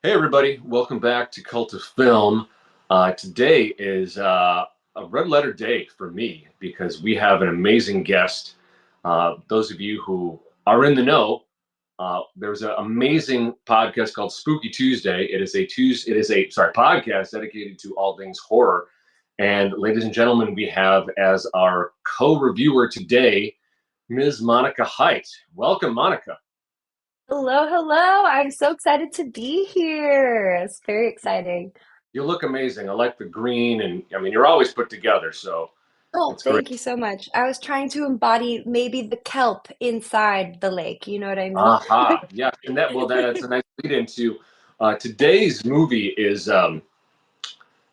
Hey everybody, welcome back to Cult of Film. Today is a red letter day for me because we have an amazing guest. Those of you who are in the know, there's an amazing podcast called Spooky Tuesday. It is a podcast dedicated to all things horror. And ladies and gentlemen, we have as our co-reviewer today, Ms. Monica Heidt. Welcome, Monica. Hello, hello. I'm so excited to be here. It's very exciting. You look amazing. I like the green, and I mean, you're always put together, so Oh, it's great. thank you so much. I was trying to embody maybe the kelp inside the lake. You know what I mean? Aha, yeah, and that's a nice lead into today's movie is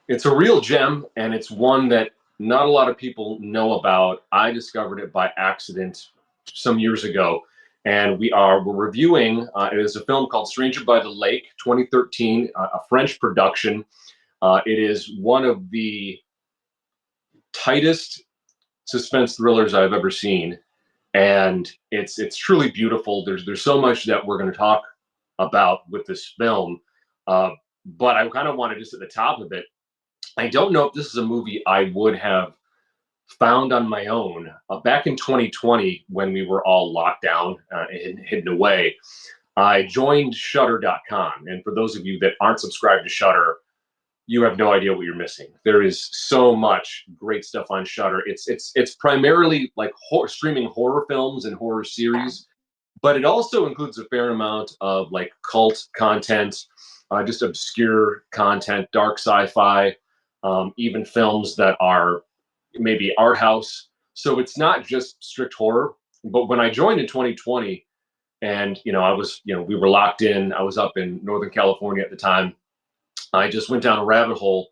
it's a real gem, and it's one that not a lot of people know about. I discovered it by accident some years ago, and we're reviewing. It is a film called Stranger by the Lake, 2013, a French production. It is one of the tightest suspense thrillers I've ever seen, and it's truly beautiful. There's so much that we're going to talk about with this film, uh, but I kind of want to just at the top of it. I don't know if this is a movie I would have found on my own back in 2020 when we were all locked down and hidden away. I joined Shutter.com, and for those of you that aren't subscribed to Shutter, you have no idea what you're missing. There is so much great stuff on Shutter. It's primarily like streaming horror films and horror Yeah. series, but it also includes a fair amount of like cult content, just obscure content, dark sci-fi, even films that are maybe art house. So it's not just strict horror. But when I joined in 2020, and I was, we were locked in. I was up in Northern California at the time. I just went down a rabbit hole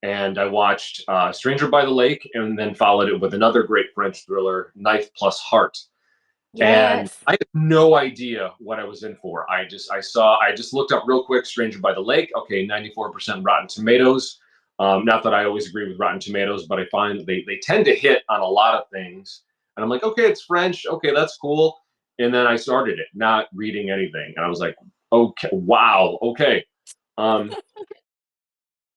and I watched Stranger by the Lake and then followed it with another great French thriller, Knife Plus Heart. And Yes. I had no idea what I was in for. I just looked up real quick, Stranger by the Lake. Okay, 94% Rotten Tomatoes. Not that I always agree with Rotten Tomatoes, but I find they tend to hit on a lot of things. And I'm like, okay, it's French. Okay, that's cool. And then I started it, not reading anything. And I was like, okay, wow, okay. Um,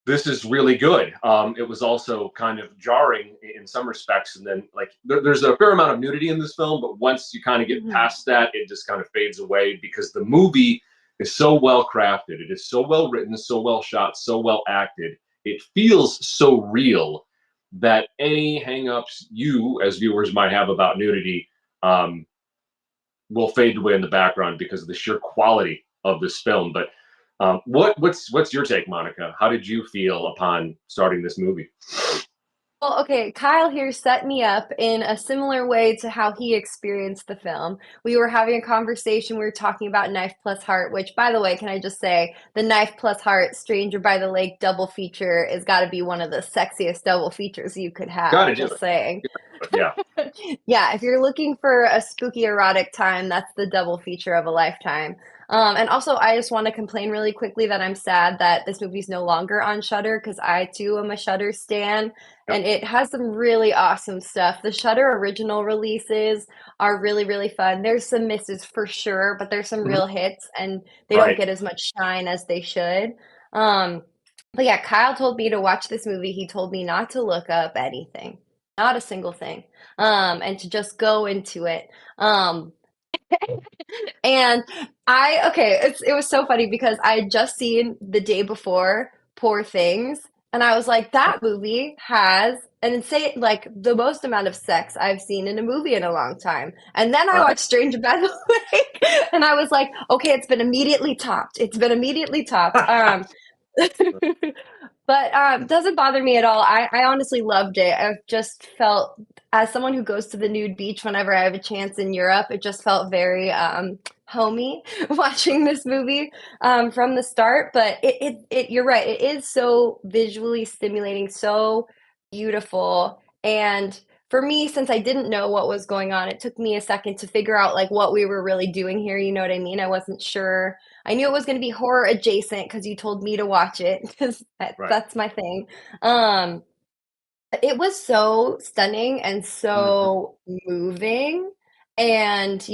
this is really good. It was also kind of jarring in some respects, and then like there's a fair amount of nudity in this film, but once you kind of get Mhm. past that, it just kind of fades away because the movie is so well crafted. It is so well written, so well shot, so well acted. It feels so real that any hangups you as viewers might have about nudity um, will fade away in the background because of the sheer quality of this film. But what's your take, Monica? How did you feel upon starting this movie? Well, okay, Kyle here set me up in a similar way to how he experienced the film. We were having a conversation, we were talking about Knife Plus Heart, which, by the way, can I just say, the Knife Plus Heart, Stranger by the Lake double feature is got to be one of the sexiest double features you could Got have, to do just it. saying. Yeah, Yeah, if you're looking for a spooky erotic time, that's the double feature of a lifetime. And also, I just want to complain really quickly that I'm sad that this movie's no longer on Shudder because I too am a Shudder stan, yeah. and it has some really awesome stuff. The Shudder original releases are really, really fun. There's some misses for sure, but there's some Mhm. real hits, and they don't Right. get as much shine as they should. Um, but yeah, Kyle told me to watch this movie. He told me not to look up anything, not a single thing, and to just go into it. Um, and it was so funny because I had just seen the day before Poor Things, and I was like, that movie has an insane, like the most amount of sex I've seen in a movie in a long time. And then I Right. watched Stranger by the Lake, and I was like, okay, it's been immediately topped. It's been immediately topped. But doesn't bother me at all. I honestly loved it. I've just felt, as someone who goes to the nude beach whenever I have a chance in Europe, it just felt very homey watching this movie from the start. But you're right. It is so visually stimulating, so beautiful. And for me, since I didn't know what was going on, it took me a second to figure out like what we were really doing here. You know what I mean? I wasn't sure. I knew it was going to be horror adjacent because you told me to watch it because Right. that's my thing. Um, it was so stunning and Mhm. so moving. And,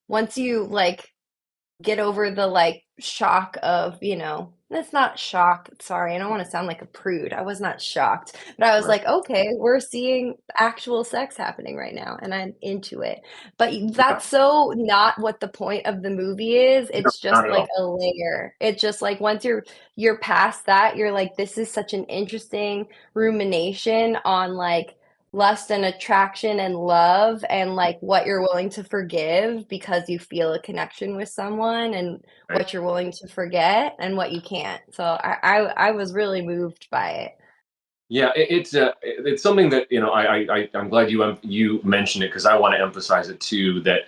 once you like get over the like shock of, it's not shock, sorry, I don't want to sound like a prude. I was not shocked, but I was Right. like, okay, we're seeing actual sex happening right now, and I'm into it. But Yeah. that's so not what the point of the movie is. No, It's just not at like all. a layer. It's just like once you're past that, you're like, this is such an interesting rumination on like lust and attraction and love and like what you're willing to forgive because you feel a connection with someone and Right. what you're willing to forget and what you can't. So I was really moved by it. Yeah, it's something that I'm glad you mentioned it because I want to emphasize it too. That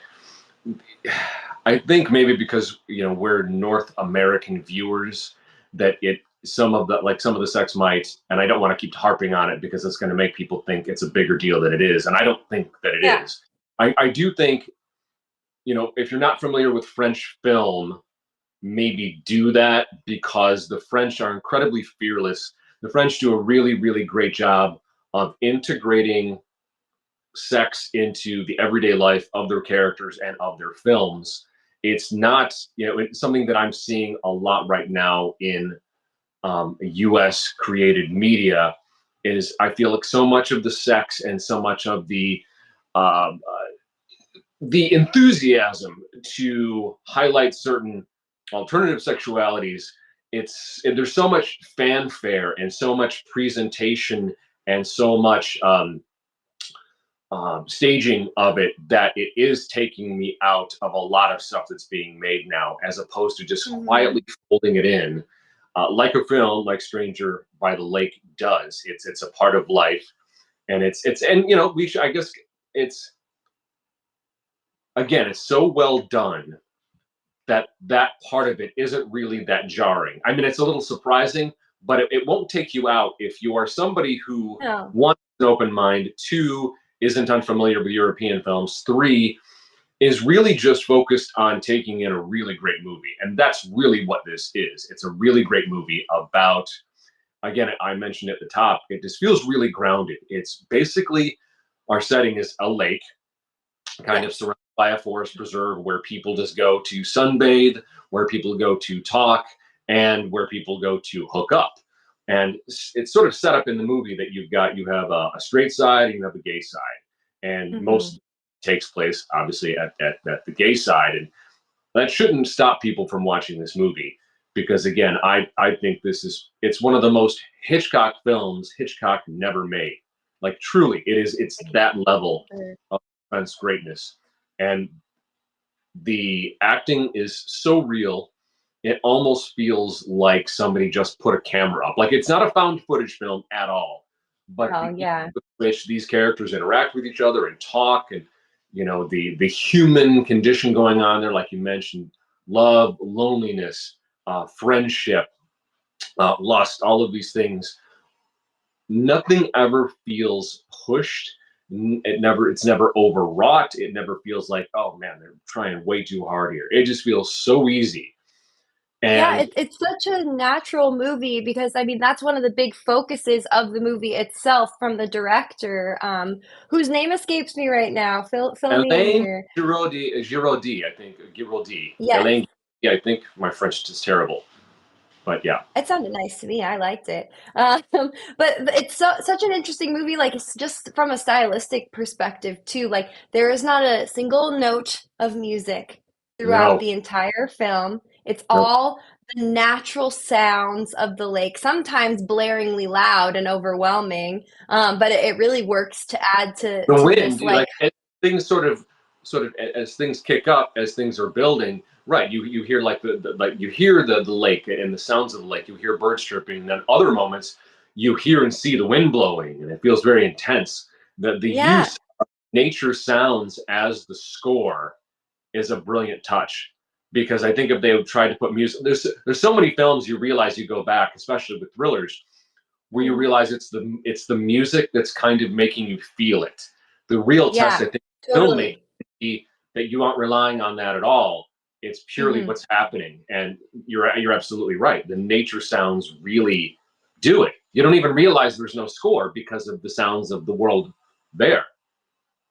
I think maybe because we're North American viewers, that it some of the sex might, and I don't want to keep harping on it because it's going to make people think it's a bigger deal than it is, and I don't think that it Yeah. is. I do think if you're not familiar with French film, maybe do that because the French are incredibly fearless. The French do a really, really great job of integrating sex into the everyday life of their characters and of their films. It's not, it's something that I'm seeing a lot right now in US created media is I feel like so much of the sex and so much of um, the enthusiasm to highlight certain alternative sexualities, there's so much fanfare and so much presentation and so much staging of it that it is taking me out of a lot of stuff that's being made now, as opposed to just Mhm. quietly folding it in, like a film like Stranger by the Lake does. It's a part of life, and it's and I guess it's again it's so well done that that part of it isn't really that jarring. I mean, it's a little surprising, but it won't take you out if you are somebody who, No. one, an open mind, two, isn't unfamiliar with European films, three, is really just focused on taking in a really great movie. And that's really what this is. It's a really great movie about, again, I mentioned at the top, it just feels really grounded. It's basically, our setting is a lake kind of Yes. surrounded by a forest preserve where people just go to sunbathe, where people go to talk, and where people go to hook up. And it's sort of set up in the movie that you have a straight side and you have a gay side, and Mhm. most takes place obviously at the gay side, and that shouldn't stop people from watching this movie because again, I think it's one of the most Hitchcock films Hitchcock never made. Like truly, it's that level Sure. of suspense greatness. And the acting is so real, it almost feels like somebody just put a camera up. Like it's not a found footage film at all, but Oh, the ease yeah. with which these characters interact with each other and talk, and the human condition going on there, like you mentioned, love, loneliness, friendship, lust, all of these things, nothing ever feels pushed. It's never overwrought. It never feels like, oh man, they're trying way too hard here. It just feels so easy. Yeah, And it's such a natural movie because, I mean, that's one of the big focuses of the movie itself from the director, whose name escapes me right now. Fill me in Elaine here. Giraudy, I think, Giraudy, Yes. Elaine, yeah, I think my French is terrible, but yeah, It sounded nice to me, I liked it. But it's such an interesting movie, like, it's just from a stylistic perspective too, like, there is not a single note of music throughout no, the entire film. It's no, all the natural sounds of the lake, sometimes blaringly loud and overwhelming, but it really works to add to the this, wind, like. like as things sort of as things kick up, as things are building, right? You hear like like you hear the lake and the sounds of the lake. You hear birds chirping, and then other moments you hear and see the wind blowing, and it feels very intense. The Yeah, use of nature sounds as the score is a brilliant touch because I think if they would try to put music, there's so many films you realize you go back, especially with thrillers, where you mhm, realize it's the music that's kind of making you feel it. The real test, yeah, I think, filmmaking totally, that you aren't relying on that at all. It's purely mhm. what's happening, and you're absolutely right. The nature sounds really do it. You don't even realize there's no score because of the sounds of the world there.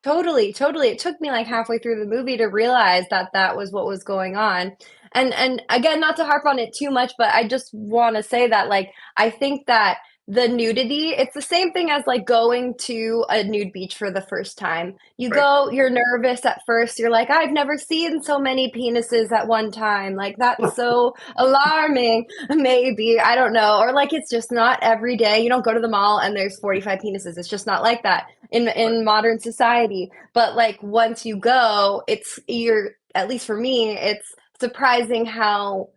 Totally, totally. It took me like halfway through the movie to realize that that was what was going on. And again, not to harp on it too much, but I just want to say that like I think that the nudity, it's the same thing as like going to a nude beach for the first time. You Right. go, you're nervous at first. You're like, I've never seen so many penises at one time. Like that's so alarming. Maybe, I don't know. Or like it's just not every day. You don't go to the mall and there's 45 penises. It's just not like that Right. in modern society. But like once you go, it's you're at least for me, it's surprising how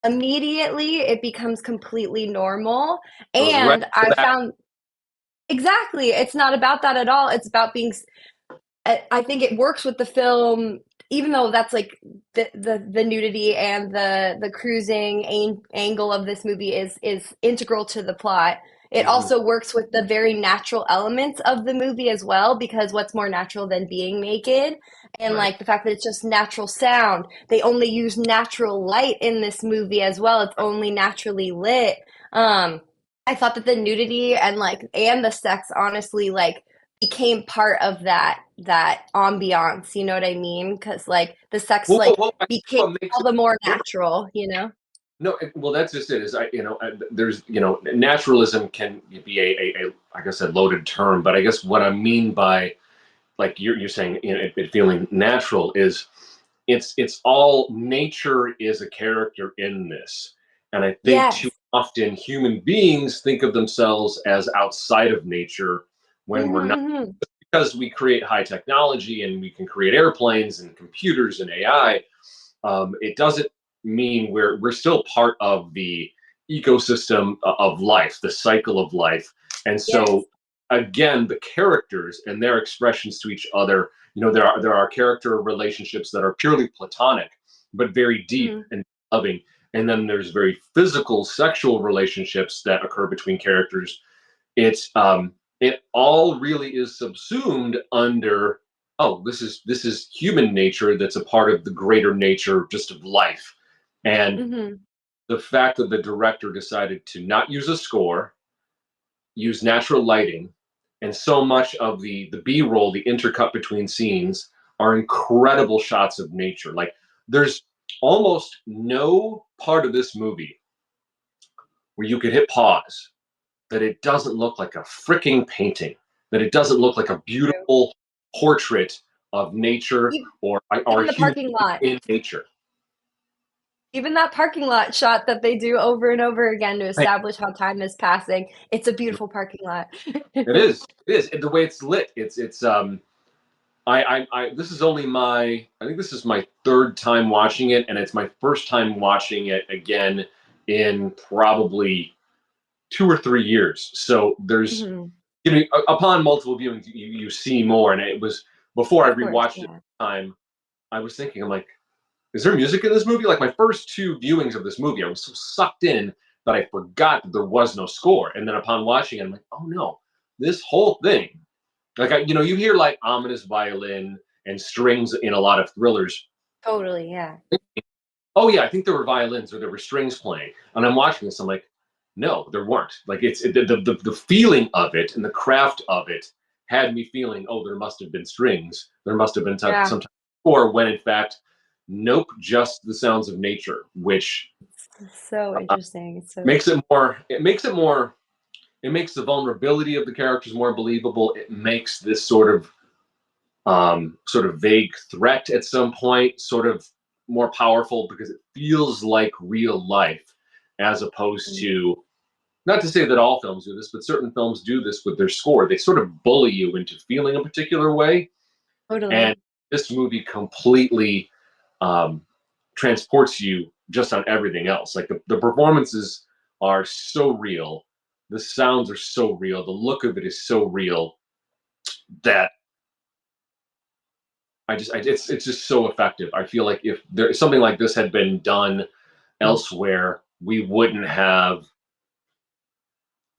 immediately it becomes completely normal. Goes right And to I that. found exactly, it's not about that at all. It's about being I think it works with the film, even though that's like the nudity and the cruising angle of this movie is integral to the plot. It Mhm. also works with the very natural elements of the movie as well, because what's more natural than being naked? And Right. like the fact that it's just natural sound. They only use natural light in this movie as well. It's only naturally lit. Um, I thought that the nudity and like and the sex honestly like became part of that ambiance, you know what I mean? Because like the sex Well, like I think became what makes all it the more work. natural, you know? No, well, that's just it. Is there's naturalism can be like I said, loaded term, but I guess what I mean by like you're saying, it feeling natural is it's all nature is a character in this, and I think too Yes. often human beings think of themselves as outside of nature when we're Mhm, not, mhm. because we create high technology and we can create airplanes and computers and AI. It doesn't mean we're still part of the ecosystem of life, the cycle of life. And Yes. so again, the characters and their expressions to each other, there are character relationships that are purely platonic but very deep Mhm. and loving, and then there's very physical sexual relationships that occur between characters. It all really is subsumed under, oh, this is human nature that's a part of the greater nature just of life. And Mhm. the fact that the director decided to not use a score, use natural lighting, and so much of the b-roll, the intercut between scenes, are incredible shots of nature. Like there's almost no part of this movie where you could hit pause that it doesn't look like a freaking painting, that it doesn't look like a True. beautiful portrait of nature E or even the human parking lot. in nature. Even that parking lot shot that they do over and over again to Like, establish how time is passing, it's a beautiful parking lot. it is, it is. And the way it's lit, it's this is only I think this is my third time watching it, and it's my first time watching it again in probably 2 or 3 years. So there's, Mhm. upon multiple viewings, you see more. And it was before I Of course, rewatched it yeah. time, I was thinking, I'm like, is there music in this movie? Like my first two viewings of this movie, I was so sucked in that I forgot that there was no score. And then upon watching it, I'm like, oh no, this whole thing, like you hear like ominous violin and strings in a lot of thrillers. Totally, yeah. Oh yeah, I think there were violins or there were strings playing. And I'm watching this, I'm like, no, there weren't. Like the feeling of it and the craft of it had me feeling, oh, there must have been strings. There must have been Yeah. some type of score, when in fact, nope, just the sounds of nature, which It's so interesting. It's so makes it more. It makes the vulnerability of the characters more believable. It makes this sort of vague threat at some point sort of more powerful because it feels like real life, as opposed mm, to, not to say that all films do this, but certain films do this with their score. They sort of bully you into feeling a particular way, and totally. this movie completely um, transports you just on everything else. Like the performances are so real, the sounds are so real, the look of it is so real that it's just so effective. I feel like if something like this had been done elsewhere, we wouldn't have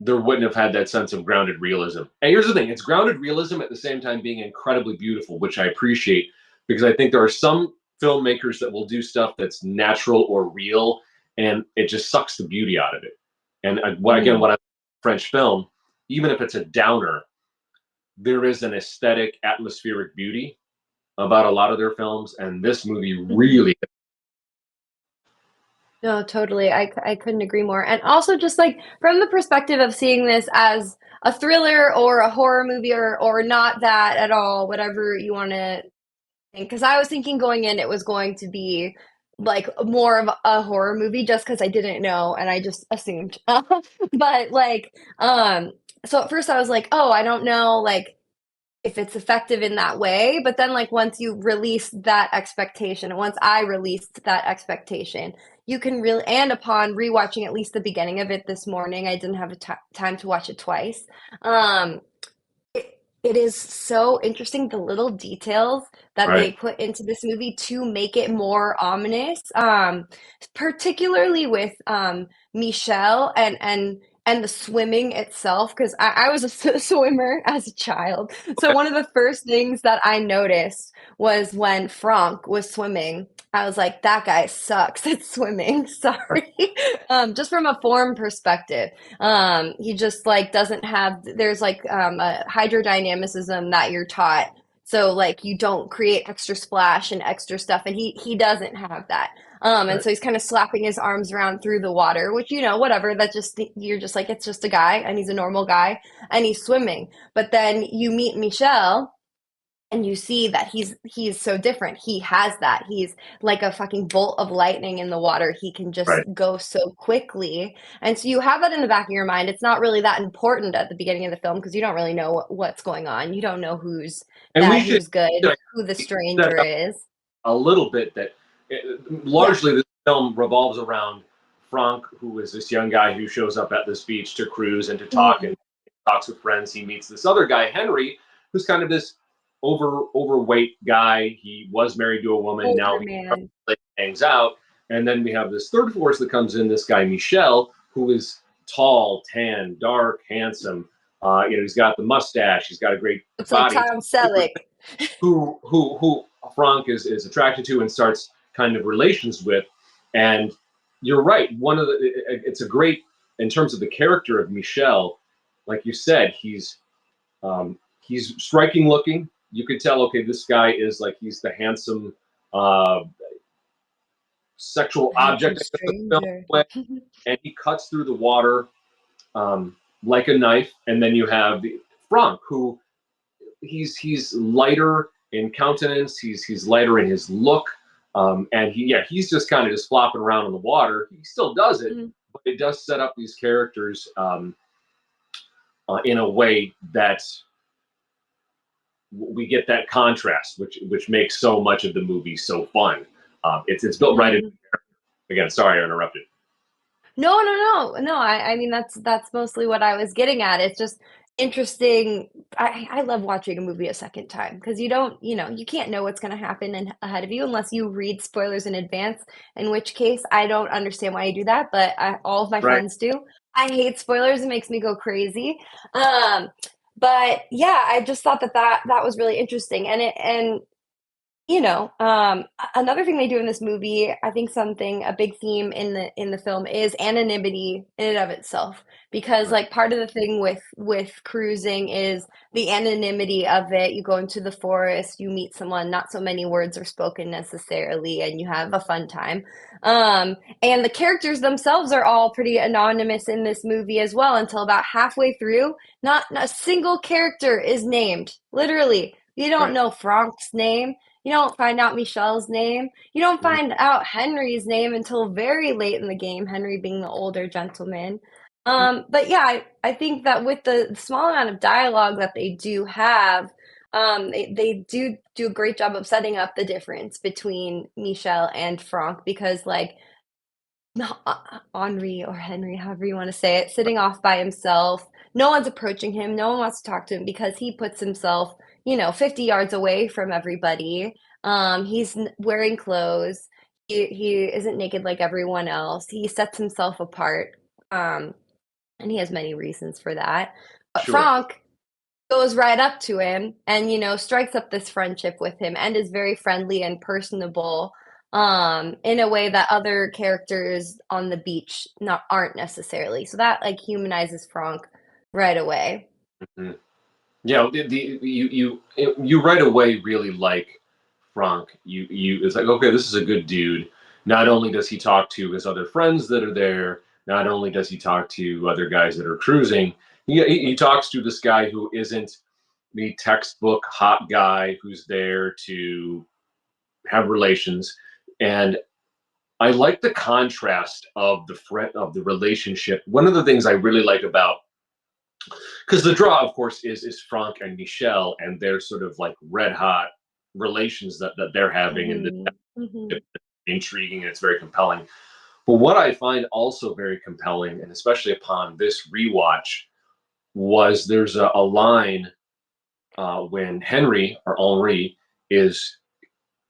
there wouldn't have had that sense of grounded realism. And here's the thing, it's grounded realism at the same time being incredibly beautiful, which I appreciate, because I think there are some filmmakers that will do stuff that's natural or real, and it just sucks the beauty out of it. And Mhm. what I French film, even if it's a downer, there is an aesthetic, atmospheric beauty about a lot of their films, and this movie Mhm. really. No, totally. I couldn't agree more. And also just like from the perspective of seeing this as a thriller or a horror movie or not that at all, whatever you want to think. Because I was thinking going in, it was going to be like more of a horror movie just because I didn't know and I just assumed. But like, so at first I was like, oh, I don't know, like if it's effective in that way. But then, like, once you release that expectation, and once I released that expectation, you can really, and upon rewatching at least the beginning of it this morning, I didn't have a time to watch it twice. Um, it is so interesting the little details that they Right, put into this movie to make it more ominous. Particularly with Michelle and the swimming itself, because I was a swimmer as a child. So okay, one of the first things that I noticed was when Franck was swimming. I was like, that guy sucks at swimming. right, Sorry. Just from a form perspective. He just like doesn't have, there's like a hydrodynamicism that you're taught. So like you don't create extra splash and extra stuff, and he doesn't have that. And right. so he's kind of slapping his arms around through the water, which, whatever, that just, you're just like, it's just a guy and he's a normal guy and he's swimming. But then you meet Michelle and you see that he's so different. He has that. He's like a fucking bolt of lightning in the water. He can just Right. go so quickly. And so you have that in the back of your mind. It's not really that important at the beginning of the film because you don't really know what's going on. You don't know who's And we bad, should who's good, uh, who the set stranger up is. a little bit that Yeah. largely this film revolves around Frank, who is this young guy who shows up at this beach to cruise and to talk Mhm. and talks with friends. He meets this other guy, Henry, who's kind of this overweight guy. He was married to a woman. Now Older he man. hangs out. And then we have this third force that comes in, this guy, Michel, who is tall, tan, dark, handsome. He's got the mustache. He's got a great It's like body. Tom Selleck. Who Frank is attracted to and starts kind of relations with. And you're right. It's a great in terms of the character of Michel. Like you said, he's striking looking. You could tell, okay, this guy is like he's the handsome uh, sexual Handsome object of the film, stranger. and he cuts through the water like a knife. And then you have Frank, who he's lighter in countenance. He's lighter in his look, and he's just kind of just flopping around in the water. He still does it, Mhm. but it does set up these characters in a way that we get that contrast, which makes so much of the movie so fun. It's built right in. Mhm. Again, sorry I interrupted. No, no, no, no. I mean that's mostly what I was getting at. It's just interesting. I love watching a movie a second time because you can't know what's going to happen ahead of you unless you read spoilers in advance. In which case, I don't understand why you do that, but all of my Right. friends do. I hate spoilers; it makes me go crazy. Um, but yeah, I just thought that was really interesting, and another thing they do in this movie, I think a big theme in the film is anonymity in and of itself. Because Right. like part of the thing with cruising is the anonymity of it. You go into the forest, you meet someone, not so many words are spoken necessarily, and you have a fun time. And the characters themselves are all pretty anonymous in this movie as well until about halfway through. Not a single character is named. Literally. You don't Right. know Frank's name. You don't find out Michelle's name. You don't Mhm. find out Henry's name until very late in the game, Henry being the older gentleman. Mhm. But yeah, I think that with the small amount of dialogue that they do have, they do a great job of setting up the difference between Michelle and Franck because, like, no, Henri or Henry, however you want to say it, sitting off by himself. No one's approaching him. No one wants to talk to him because he puts himself, 50 yards away from everybody. He's wearing clothes. He isn't naked like everyone else. He sets himself apart. Um, and he has many reasons for that. But Sure. Franck goes right up to him and strikes up this friendship with him and is very friendly and personable in a way that other characters on the beach aren't necessarily, so that like humanizes Franck right away. Mhm. Yeah, you right away really like Frank. You it's like, okay, this is a good dude. Not only does he talk to his other friends that are there, not only does he talk to other guys that are cruising, he talks to this guy who isn't the textbook hot guy who's there to have relations. And I like the contrast of the relationship. One of the things I really like about, because the draw, of course, is Franck and Michelle and their sort of like red hot relations that they're having, and Mhm, mhm. it's intriguing and it's very compelling. But what I find also very compelling, and especially upon this rewatch, was there's a line when Henry or Henri is,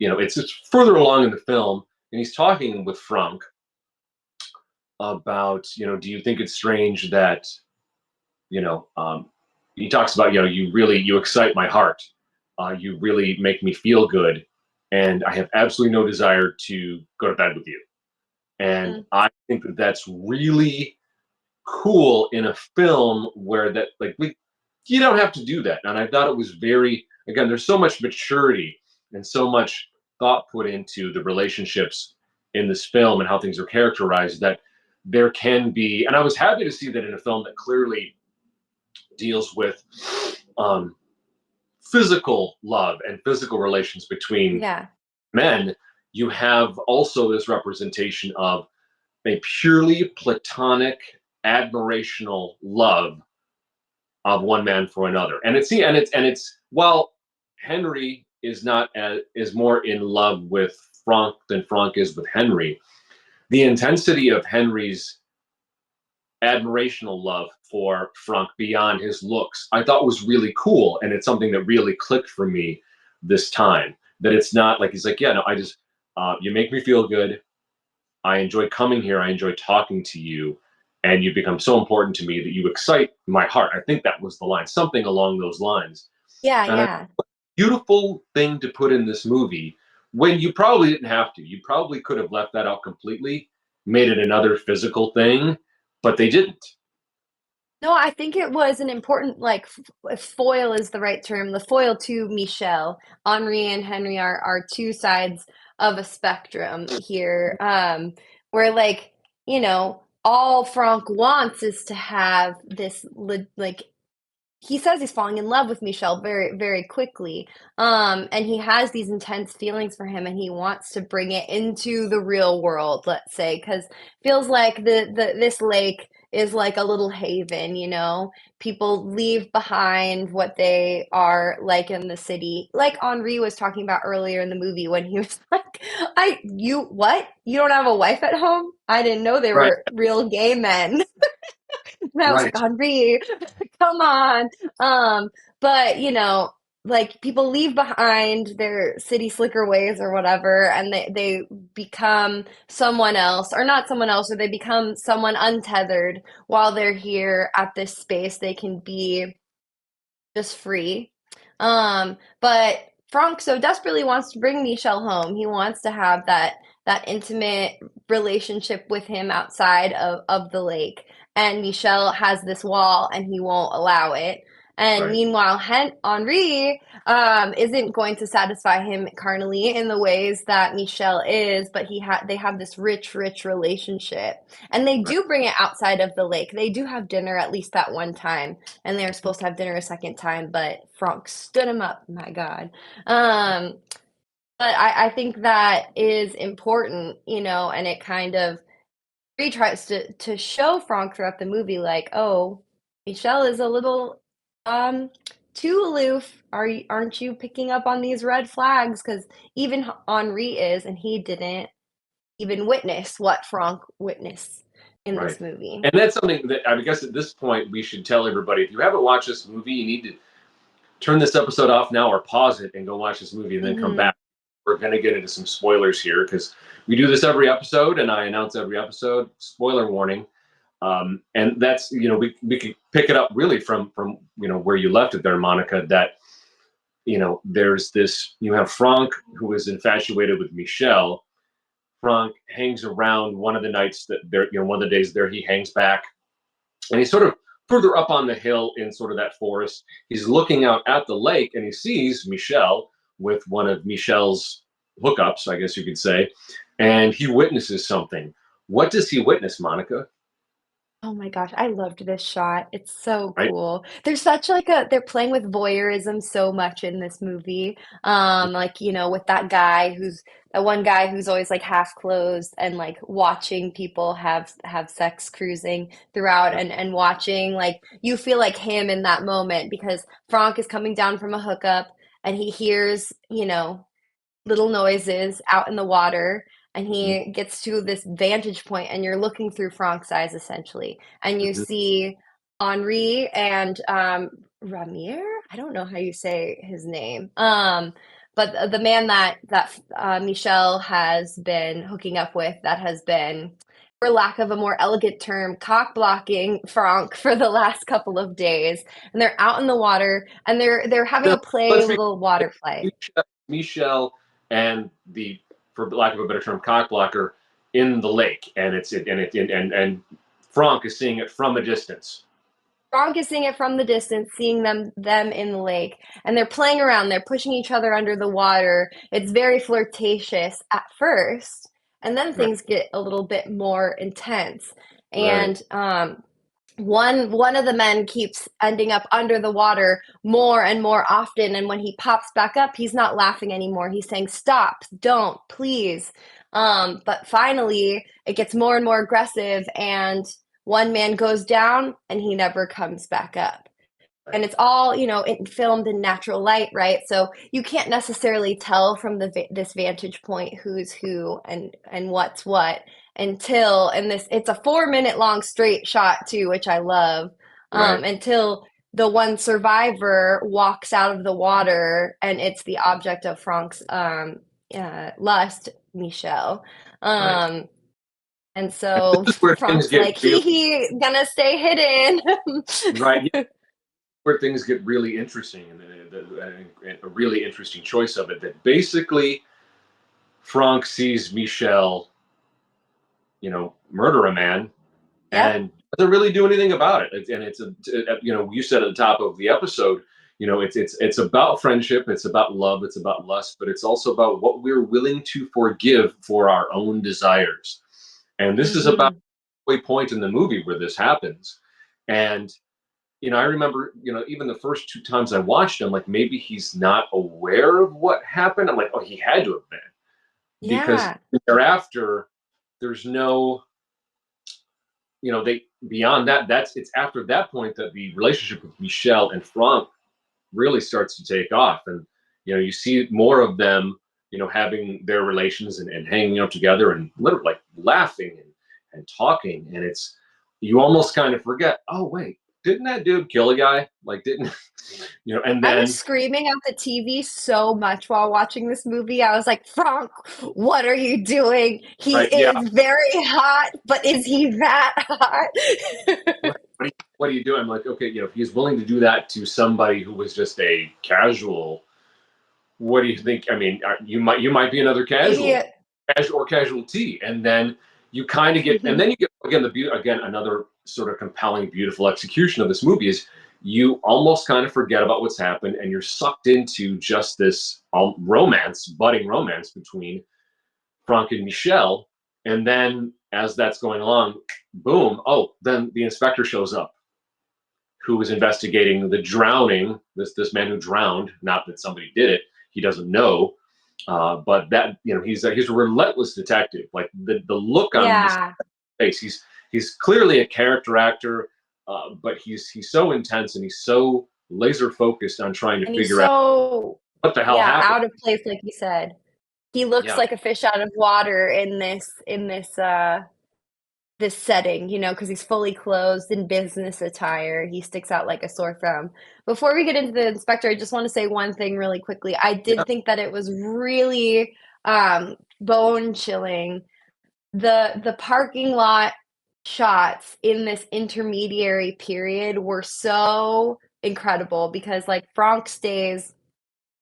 it's further along in the film, and he's talking with Franck about, do you think it's strange that, you know, um, he talks about, you excite my heart. You really make me feel good. And I have absolutely no desire to go to bed with you. And Mm. I think that that's really cool in a film where that, like, you don't have to do that. And I thought it was very, again, there's so much maturity and so much thought put into the relationships in this film and how things are characterized, that there can be, and I was happy to see that in a film that clearly deals with um, physical love and physical relations between Yeah. men, you have also this representation of a purely platonic, admirational love of one man for another. And it's while Henry is not as is more in love with Franck than Franck is with Henry, the intensity of Henry's admirational love for Franck beyond his looks, I thought was really cool. And it's something that really clicked for me this time. That it's not like he's like, yeah, no, you make me feel good. I enjoy coming here. I enjoy talking to you. And you become so important to me that you excite my heart. I think that was the line, something along those lines. Yeah, And a yeah. beautiful thing to put in this movie when you probably didn't have to. You probably could have left that out completely, made it another physical thing, but they didn't. No, I think it was an important, like, f if foil is the right term, the foil to Michelle. Henri and Henry are 2 sides of a spectrum here, where, like, all Franck wants is to have this like, he says he's falling in love with Michelle very, very quickly. And he has these intense feelings for him and he wants to bring it into the real world, let's say, because feels like the this lake is like a little haven, you know? People leave behind what they are like in the city. Like Henri was talking about earlier in the movie when he was like, you what? You don't have a wife at home? I didn't know they Right, were real gay men. And I was like, right, Henri, come on. Um, but like people leave behind their city slicker ways or whatever, and they become someone else, or not someone else, or they become someone untethered while they're here at this space. They can be just free. But Franck so desperately wants to bring Michelle home. He wants to have that intimate relationship with him outside of the lake. And Michelle has this wall and he won't allow it. And right, meanwhile, Henri isn't going to satisfy him carnally in the ways that Michelle is, but they have this rich, rich relationship. And they right. do bring it outside of the lake. They do have dinner at least that one time and they were supposed to have dinner a second time, but Franck stood him up. My God. Um, but I think that is important, and it kind of tries to show Franck throughout the movie, like, oh, Michelle is a little um too aloof. Aren't you picking up on these red flags? Because even Henri is, and he didn't even witness what Franck witnessed in Right. this movie. And that's something that I guess at this point we should tell everybody, if you haven't watched this movie, you need to turn this episode off now or pause it and go watch this movie and then come Hmm. back. We're going to get into some spoilers here because we do this every episode and I announce every episode, spoiler warning. And that's, we could pick it up really from where you left it there, Monica, that, there's this, you have Franck who is infatuated with Michelle. Franck hangs around one of the nights that there, one of the days there, he hangs back and he sort of further up on the hill in sort of that forest. He's looking out at the lake and he sees Michelle with one of Michelle's hookups, I guess you could say, and he witnesses something. What does he witness, Monica? Oh my gosh, I loved this shot. It's so Right? cool. There's such they're playing with voyeurism so much in this movie. Like, with that one guy who's always like half closed and like watching people have sex cruising throughout and watching like you feel like him in that moment because Franck is coming down from a hookup and he hears, little noises out in the water and he gets to this vantage point and you're looking through Frank's eyes essentially and you Mhm. see Henri and Ramir. I don't know how you say his name. But the man that Michelle has been hooking up with that has been, for lack of a more elegant term, cock blocking Franck for the last couple of days, and they're out in the water and they're having No, a play, let's a be little water play. Michelle and the, for lack of a better term, cock blocker in the lake, and and Franck is seeing it from a distance. Franck is seeing it from the distance, seeing them in the lake, and they're playing around. They're pushing each other under the water. It's very flirtatious at first, and then Right. things get a little bit more intense. Right. And one of the men keeps ending up under the water more and more often. And when he pops back up, he's not laughing anymore. He's saying, "Stop, don't, please." But finally, it gets more and more aggressive, and one man goes down and he never comes back up. And Right. it's all, filmed in natural light, right? So you can't necessarily tell from this vantage point who's who and what's what until and this it's a 4 minute long straight shot too, which I love. Right. Until the one survivor walks out of the water and it's the object of Frank's lust, Michelle. Right. Um, and so This is where things Frank's get like, real. he gonna stay hidden. Right. Yeah, where things get really interesting, and a really interesting choice of it. That basically Franck sees Michelle, murder a man, Yep. and doesn't really do anything about it. And you said at the top of the episode, it's about friendship, it's about love, it's about lust, but it's also about what we're willing to forgive for our own desires. And this is about Hmm. a point in the movie where this happens. And I remember, even the first two times I watched him, like maybe he's not aware of what happened. I'm like, oh, he had to have been, because Yeah. thereafter, there's no, they beyond that. It's after that point that the relationship with Michelle and Franck really starts to take off, and you see more of them, having their relations and hanging out together and literally like laughing and talking, and it's you almost kind of forget, oh wait, didn't that dude kill a guy? Like didn't and I was then screaming at the TV so much while watching this movie. I was like, Frank, what are you doing? He right, yeah, is very hot, but is he that hot? right, what are you doing? I'm like, okay, if he's willing to do that to somebody who was just a casual, what do you think? I mean, you might be another casual, Idiot. or casualty, and then you kind of get, and then you get again again another sort of compelling, beautiful execution of this movie is you almost kind of forget about what's happened, and you're sucked into just this budding romance between Franck and Michelle, and then as that's going along, boom! Oh, then the inspector shows up, who was investigating the drowning. This man who drowned. Not that somebody did it. He doesn't know, but that he's a relentless detective. Like the look on this Yeah. face. He's clearly a character actor, but he's so intense and he's so laser focused on trying to And he's figure out so, what the hell yeah, happened. out of place, like you said. He looks Yeah, like a fish out of water in this setting, because he's fully clothed in business attire. He sticks out like a sore thumb. Before we get into the inspector, I just want to say one thing really quickly. I yeah, did think that it was really bone chilling. The parking lot shots in this intermediary period were so incredible because like Frank stays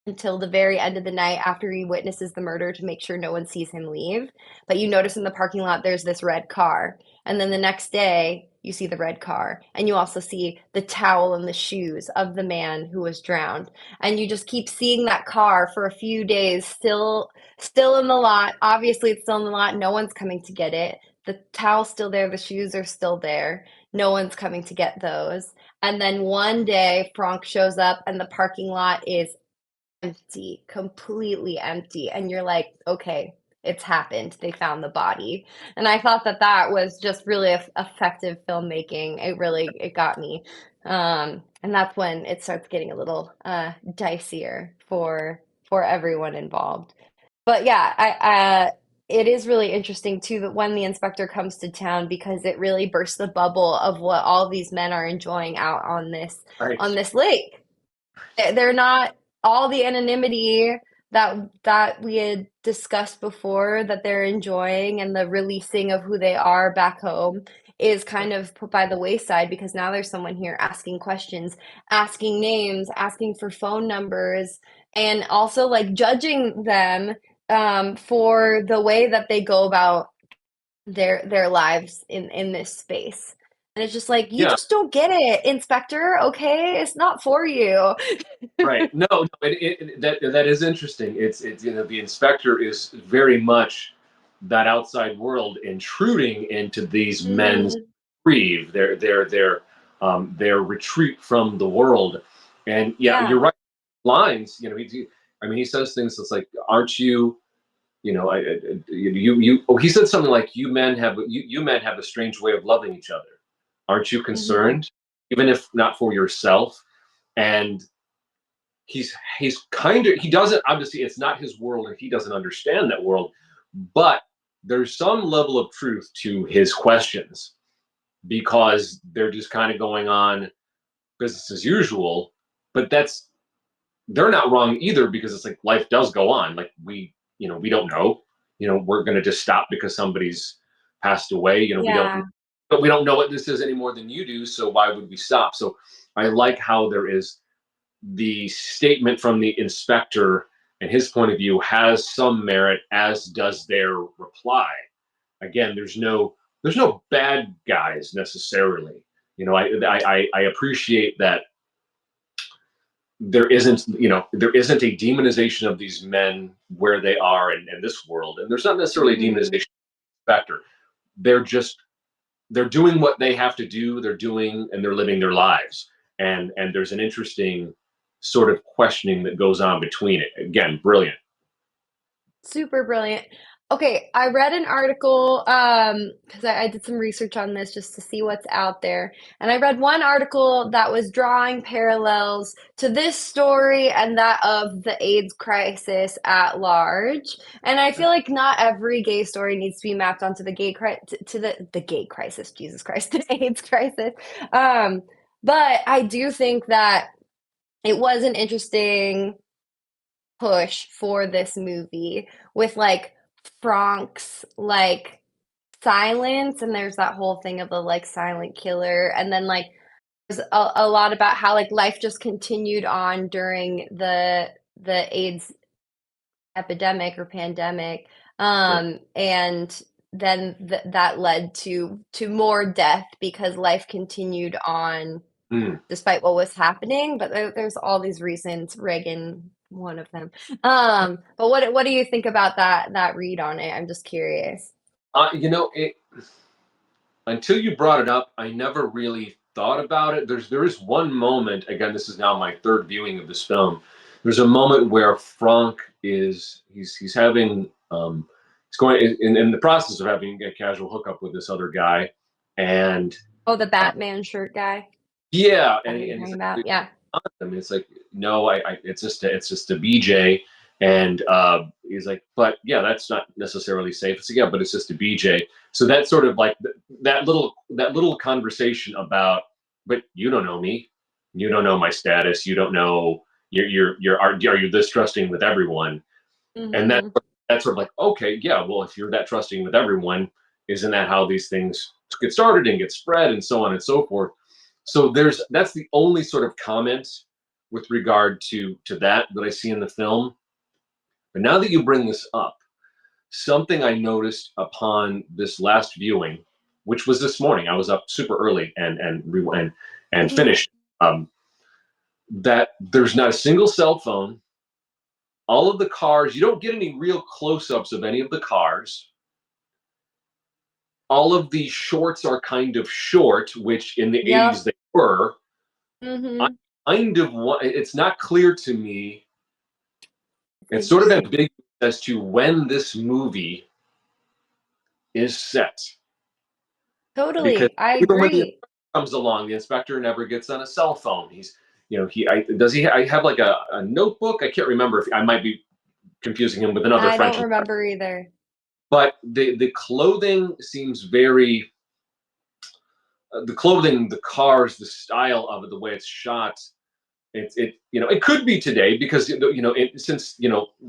until the very end of the night after he witnesses the murder to make sure no one sees him leave. But you notice in the parking lot there's this red car. And then the next day you see the red car, and you also see the towel and the shoes of the man who was drowned. And you just keep seeing that car for a few days, still in the lot. Obviously, it's still in the lot. No one's coming to get it. The towel's still there, the shoes are still there. No one's coming to get those. And then one day, Franck shows up, and the parking lot is empty, completely empty. And you're like, okay, it's happened. They found the body. And I thought that that was just really effective filmmaking. It got me. And that's when it starts getting a little dicier for everyone involved. But yeah, it is really interesting too that when the inspector comes to town, because it really bursts the bubble of what all these men are enjoying out Right. on this lake. They're not all the anonymity that we had discussed before that they're enjoying, and the releasing of who they are back home is kind of put by the wayside because now there's someone here asking questions, asking names, asking for phone numbers, and also like judging them for the way that they go about their lives in this space. And it's just like, you Yeah. just don't get it, Inspector, okay? It's not for you. Right. No, no, that is interesting. It's the inspector is very much that outside world intruding into these men's Mhm. reprieve, their retreat from the world. And yeah, Yeah. you're right. Lines, I mean, he says things that's like, "Aren't you?" Oh, he said something like, you men have a strange way of loving each other. Aren't you Mhm. concerned, even if not for yourself?" And he's kind of he doesn't obviously it's not his world and he doesn't understand that world, but there's some level of truth to his questions because they're just kind of going on business as usual. But they're not wrong either because it's like life does go on. Like we don't know. We're going to just stop because somebody's passed away. Yeah. But we don't know what this is any more than you do. So why would we stop? So I like how there is the statement from the inspector and his point of view has some merit, as does their reply. Again, there's no bad guys necessarily. I appreciate that there isn't a demonization of these men where they are in this world, and there's not necessarily a Mhm. demonization factor. They're just they're doing what they have to do. They're doing and they're living their lives, and there's an interesting sort of questioning that goes on between it. Again, brilliant. Super brilliant. Okay, I read an article, 'cause I did some research on this just to see what's out there, and I read one article that was drawing parallels to this story and that of the AIDS crisis at large, and I feel like not every gay story needs to be mapped onto the gay cri to the gay crisis, Jesus Christ, the AIDS crisis, um, but I do think that it was an interesting push for this movie with like Frank's like silence, and there's that whole thing of the like silent killer, and then like there's a lot about how like life just continued on during the AIDS epidemic or pandemic, Right. and then that led to more death because life continued on Mm. despite what was happening, but there's all these reasons, Reagan, one of them. But what do you think about that read on it? I'm just curious. Until you brought it up, I never really thought about it. There is one moment. Again, this is now my third viewing of this film. There's a moment where Frank he's having he's going in the process of having a casual hookup with this other guy, and Oh, the uh, Batman shirt guy? yeah, That and, what he, you're and he's talking like, about? Yeah. I mean, it's like, no, it's just a BJ, and he's like, but yeah, that's not necessarily safe. It's like, yeah, but it's just a BJ. So that's sort of like that little conversation about, but you don't know me, you don't know my status, you don't know are you this trusting with everyone? And Mhm. that's sort of like, okay, yeah, well, if you're that trusting with everyone, isn't that how these things get started and get spread and so on and so forth? So that's the only sort of comment with regard to that I see in the film. But now that you bring this up, something I noticed upon this last viewing which was this morning. I was up super early and Mhm. finished. Um, that there's not a single cell phone. All of the cars, you don't get any real close-ups of any of the cars. All of the shorts are kind of short, which in the Yep. 80s they were. I Mhm. kind of want, it's not clear to me. It's It's sort of interesting. ambiguous as to when this movie is set. Because Totally. I even when the agree. inspector comes along, the inspector never gets on a cell phone. He's, does he, I have like a notebook. I can't remember if I might be confusing him with another I French, don't remember either. but the clothing seems very, the clothing, the cars, the style of it, the way it's shot. It could be today because since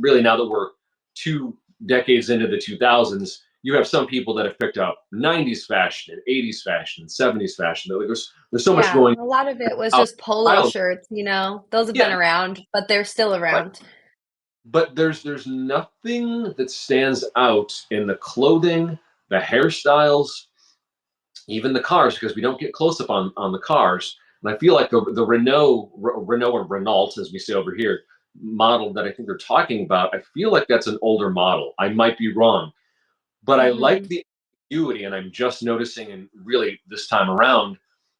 really now that we're 2 decades into the 2000s, you have some people that have picked up 90s fashion and 80s fashion and 70s fashion. There's so much Yeah, going a lot of it was out. just polo Style. shirts, you know? Those have been Yeah, around, but they're still right. around. But there's nothing that stands out in the clothing, the hairstyles, even the cars, because we don't get close up on the cars. And I feel like the Renault or Renault, as we say over here, model that I think they're talking about, I feel like that's an older model. I might be wrong, but I like Mhm. the ambiguity, and I'm just noticing, and really this time around,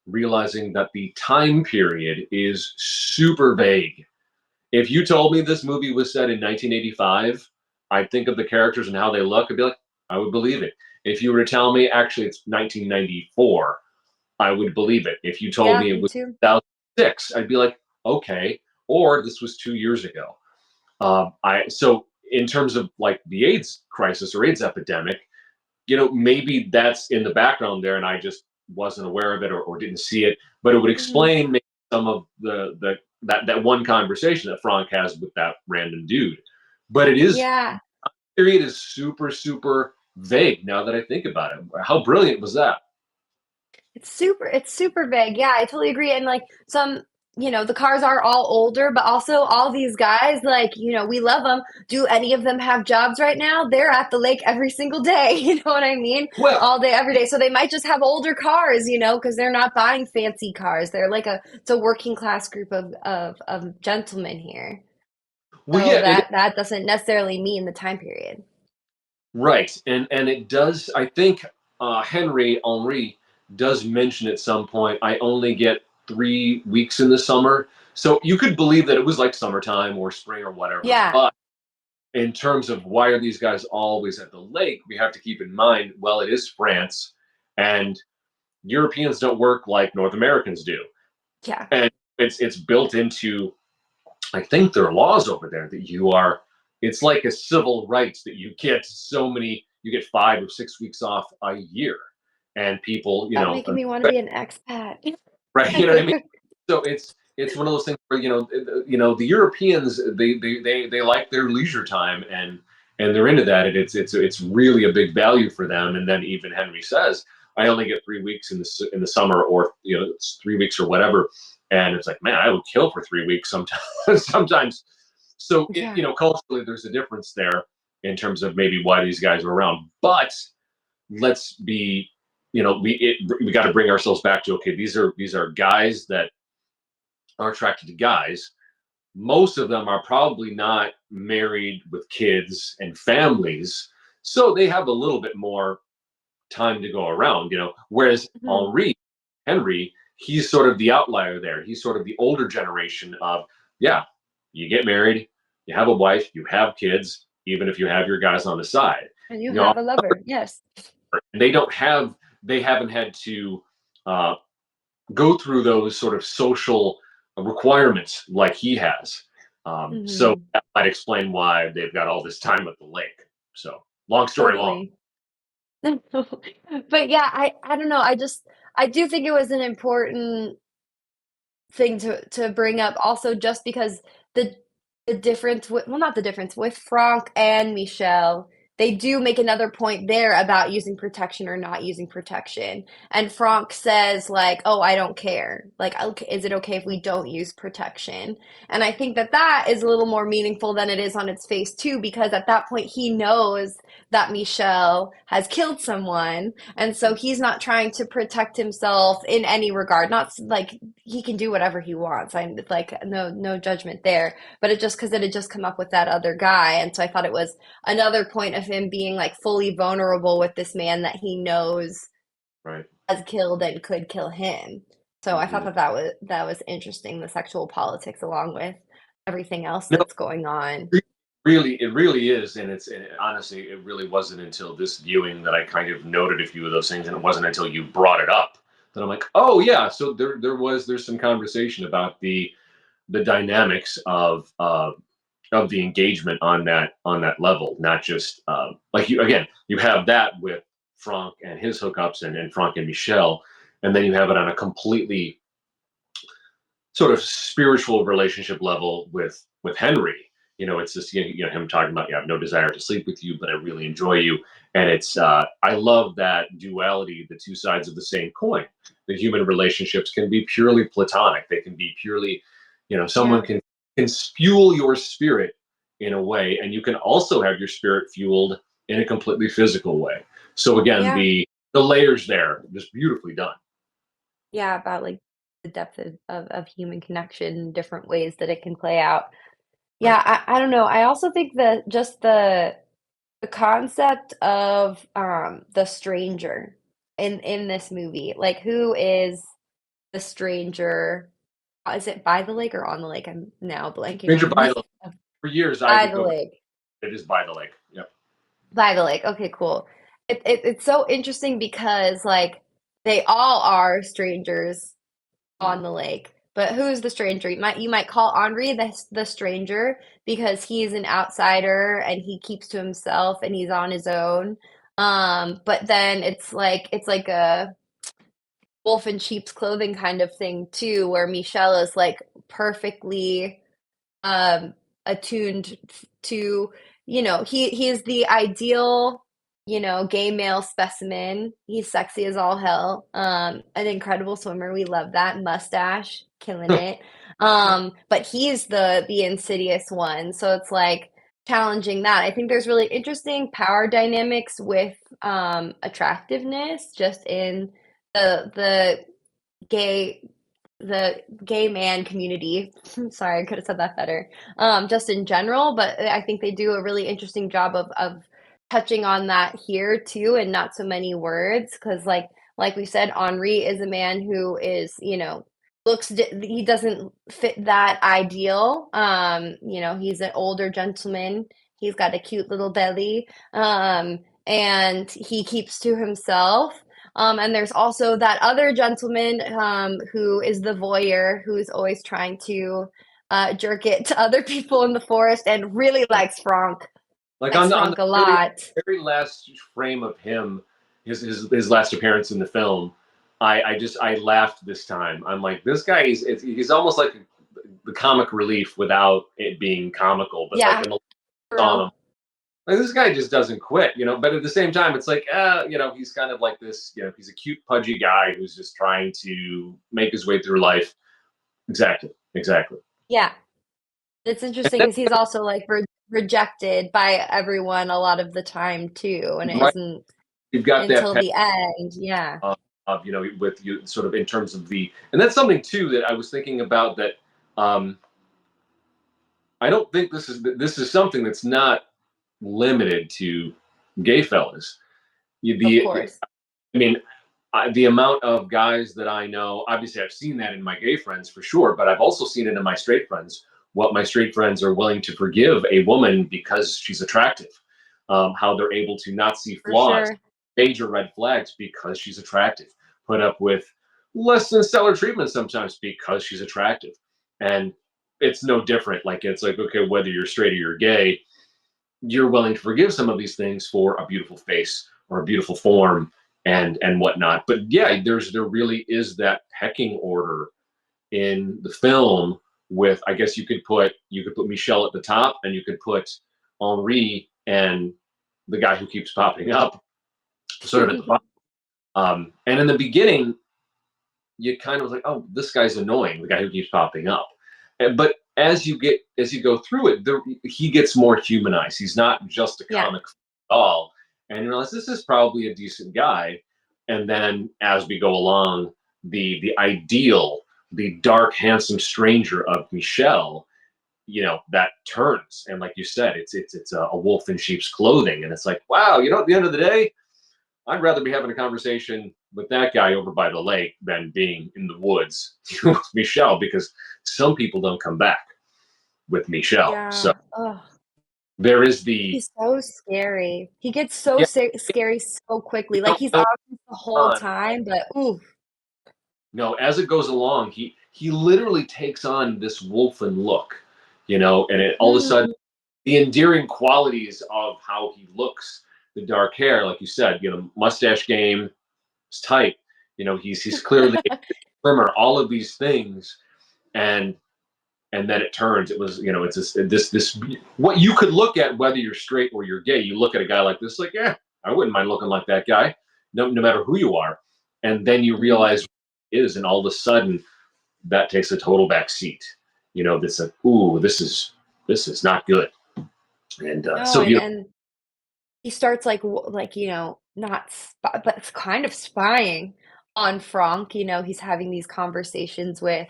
realizing that the time period is super vague. If you told me this movie was set in 1985, I'd think of the characters and how they look. I'd be like, I would believe it. If you were to tell me actually it's 1994, I would believe it. If you told Yeah, me it me was too. 2006, I'd be like, okay. Or this was 2 years ago. I so in terms of like the AIDS crisis or AIDS epidemic, maybe that's in the background there, and I just wasn't aware of it or didn't see it. But it would Mhm. explain maybe some of the that one conversation that Frank has with that random dude. But it is Yeah. period is super super vague now that I think about it. How brilliant was that? It's super vague. Yeah, I totally agree, and, like, the cars are all older, but also all these guys, like, we love them. Do any of them have jobs right now? They're at the lake every single day, you know what I mean? Well, All day, every day, so they might just have older cars, because 'cause they're not buying fancy cars. They're like it's a working class group of gentlemen here. well, So yeah, that doesn't necessarily mean the time period. right, and it does. I think Henry does mention at some point. I only get 3 weeks in the summer, so you could believe that it was like summertime or spring or whatever. Yeah. But in terms of why are these guys always at the lake, we have to keep in mind. Well, it is France, and Europeans don't work like North Americans do, Yeah. and it's built into, I think, there are laws over there that you are. It's like a civil rights that you get 5 or 6 weeks off a year, and people, Stop making me wanna be an expat. right? You know what I mean? So it's one of those things where the Europeans they like their leisure time and they're into that, and it's really a big value for them. And then even Henry says, I only get 3 weeks in the summer, or it's 3 weeks or whatever, and it's like, man, I would kill for 3 weeks sometimes. sometimes. So Yeah. culturally, there's a difference there in terms of maybe why these guys are around, but let's be we got to bring ourselves back to, okay, these are guys that are attracted to guys. Most of them are probably not married with kids and families, so they have a little bit more time to go around. Whereas Mhm. Henry, he's sort of the outlier there. He's sort of the older generation of, yeah, you get married, you have a wife, you have kids, even if you have your guys on the side. And you You know, have a lover, yes. they don't have, they haven't had to uh, go through those sort of social requirements like he has. So Mhm. that might explain why they've got all this time at the lake. So long story long. Totally. But yeah, I don't know, I do think it was an important thing to bring up also just because the the difference with well, not the difference, with Franck and Michelle, they do make another point there about using protection or not using protection. And Franck says like, "Oh, I don't care. Like, okay, is it okay if we don't use protection?" And I think that that is a little more meaningful than it is on its face too, because at that point he knows that Michelle has killed someone, and so he's not trying to protect himself in any regard. Not like he can do whatever he wants. I'm like no judgment there, but it just because it had just come up with that other guy, and so I thought it was another point of him being like fully vulnerable with this man that he knows Right. has killed and could kill him. So I thought Hmm. that that was interesting, the sexual politics along with everything else No, that's going on. it really is, and honestly, it really wasn't until this viewing that I kind of noted a few of those things, and it wasn't until you brought it up that I'm like, oh yeah. So there's some conversation about the dynamics of the engagement on that level, not just like you again. You have that with Franck and his hookups, and Franck and Michelle, and then you have it on a completely sort of spiritual relationship level with Henry. It's just him talking about, I have no desire to sleep with you, but I really enjoy you, and it's I love that duality, the two sides of the same coin. The human relationships can be purely platonic. They can be purely, someone Yeah. can fuel your spirit in a way, and you can also have your spirit fueled in a completely physical way. So again, Yeah. the layers there just beautifully done. Yeah, about like the depth of human connection, different ways that it can play out. Right. Yeah, I don't know. I also think that just the concept of the stranger in this movie, like who is the stranger? Is it by the lake or on the lake? I'm now blanking Stranger on by the the For years I by would the go back. lake. It is by the lake. Yep. By the lake. Okay, cool. It's so interesting because like they all are strangers on the lake. But who's the stranger? You might call Henri the stranger because he's an outsider and he keeps to himself and he's on his own. But then it's like a wolf in sheep's clothing kind of thing too, where Michelle is like perfectly um attuned to, he is the ideal, gay male specimen. He's sexy as all hell, an incredible swimmer, we love that mustache, killing it. But he's the insidious one, so it's like challenging that. I think there's really interesting power dynamics with attractiveness just in the gay the gay man community. Sorry, I could have said that better. Just in general, but I think they do a really interesting job of touching on that here too, and not so many words. Because like we said, Henri is a man who is, he doesn't fit that ideal. He's an older gentleman. He's got a cute little belly, and he keeps to himself. And there's also that other gentleman who is the voyeur, who's always trying to jerk it to other people in the forest and really likes Franck. Like Likes on the Franck a lot. very last frame of him, his last appearance in the film, I laughed this time. I'm like, this guy he's almost like the comic relief without it being comical, but like Yeah, in the true. song, like this guy just doesn't quit, But at the same time, it's like, he's kind of like this, he's a cute, pudgy guy who's just trying to make his way through life. Exactly, exactly. Yeah, it's And interesting then, because he's also like rejected by everyone a lot of the time too, and it right, isn't you've got that until the end. Yeah, of with you sort of in terms of and that's something too that I was thinking about that um I don't think this is something that's not limited to gay fellas. of The course, I mean, the amount of guys that I know, obviously I've seen that in my gay friends for sure, but I've also seen it in my straight friends. What my straight friends are willing to forgive a woman because she's attractive, how they're able to not see for flaws, sure. major red flags because she's attractive, put up with less than stellar treatment sometimes because she's attractive. And it's no different. Like, it's like, okay, whether you're straight or you're gay, you're willing to forgive some of these things for a beautiful face or a beautiful form and whatnot. But yeah, there really is that pecking order in the film with, I guess you could put Michelle at the top and you could put Henri and the guy who keeps popping up, sort of at the bottom. And in the beginning, you kind of was like, oh, this guy's annoying, the guy who keeps popping up. But as you go through it, he gets more humanized. He's not just a Yeah. comic doll, and you realize this is probably a decent guy. And then as we go along, the ideal, the dark, handsome stranger of Michel, that turns, and like you said, it's a wolf in sheep's clothing, and it's like, wow, at the end of the day, I'd rather be having a conversation with that guy over by the lake than being in the woods with Michel, because some people don't come back with Michel. So Yeah. Ugh. there is the, He's so scary. He gets so yeah, scary so quickly. you Like, don't he's know obvious the whole on. time, but ooh. No, as it goes along, he literally takes on this wolfen look, and it all of a sudden, Mhm. the endearing qualities of how he looks, the dark hair, like you said, mustache game, is tight. He's clearly a swimmer, all of these things, and then it turns. It was, it's this what you could look at, whether you're straight or you're gay. You look at a guy like this, like, yeah, I wouldn't mind looking like that guy, no matter who you are. And then you Mhm. realize what it is, and all of a sudden that takes a total back seat. This like, ooh, this is not good. And No, so and he starts like, not but it's kind of spying on Franck. He's having these conversations with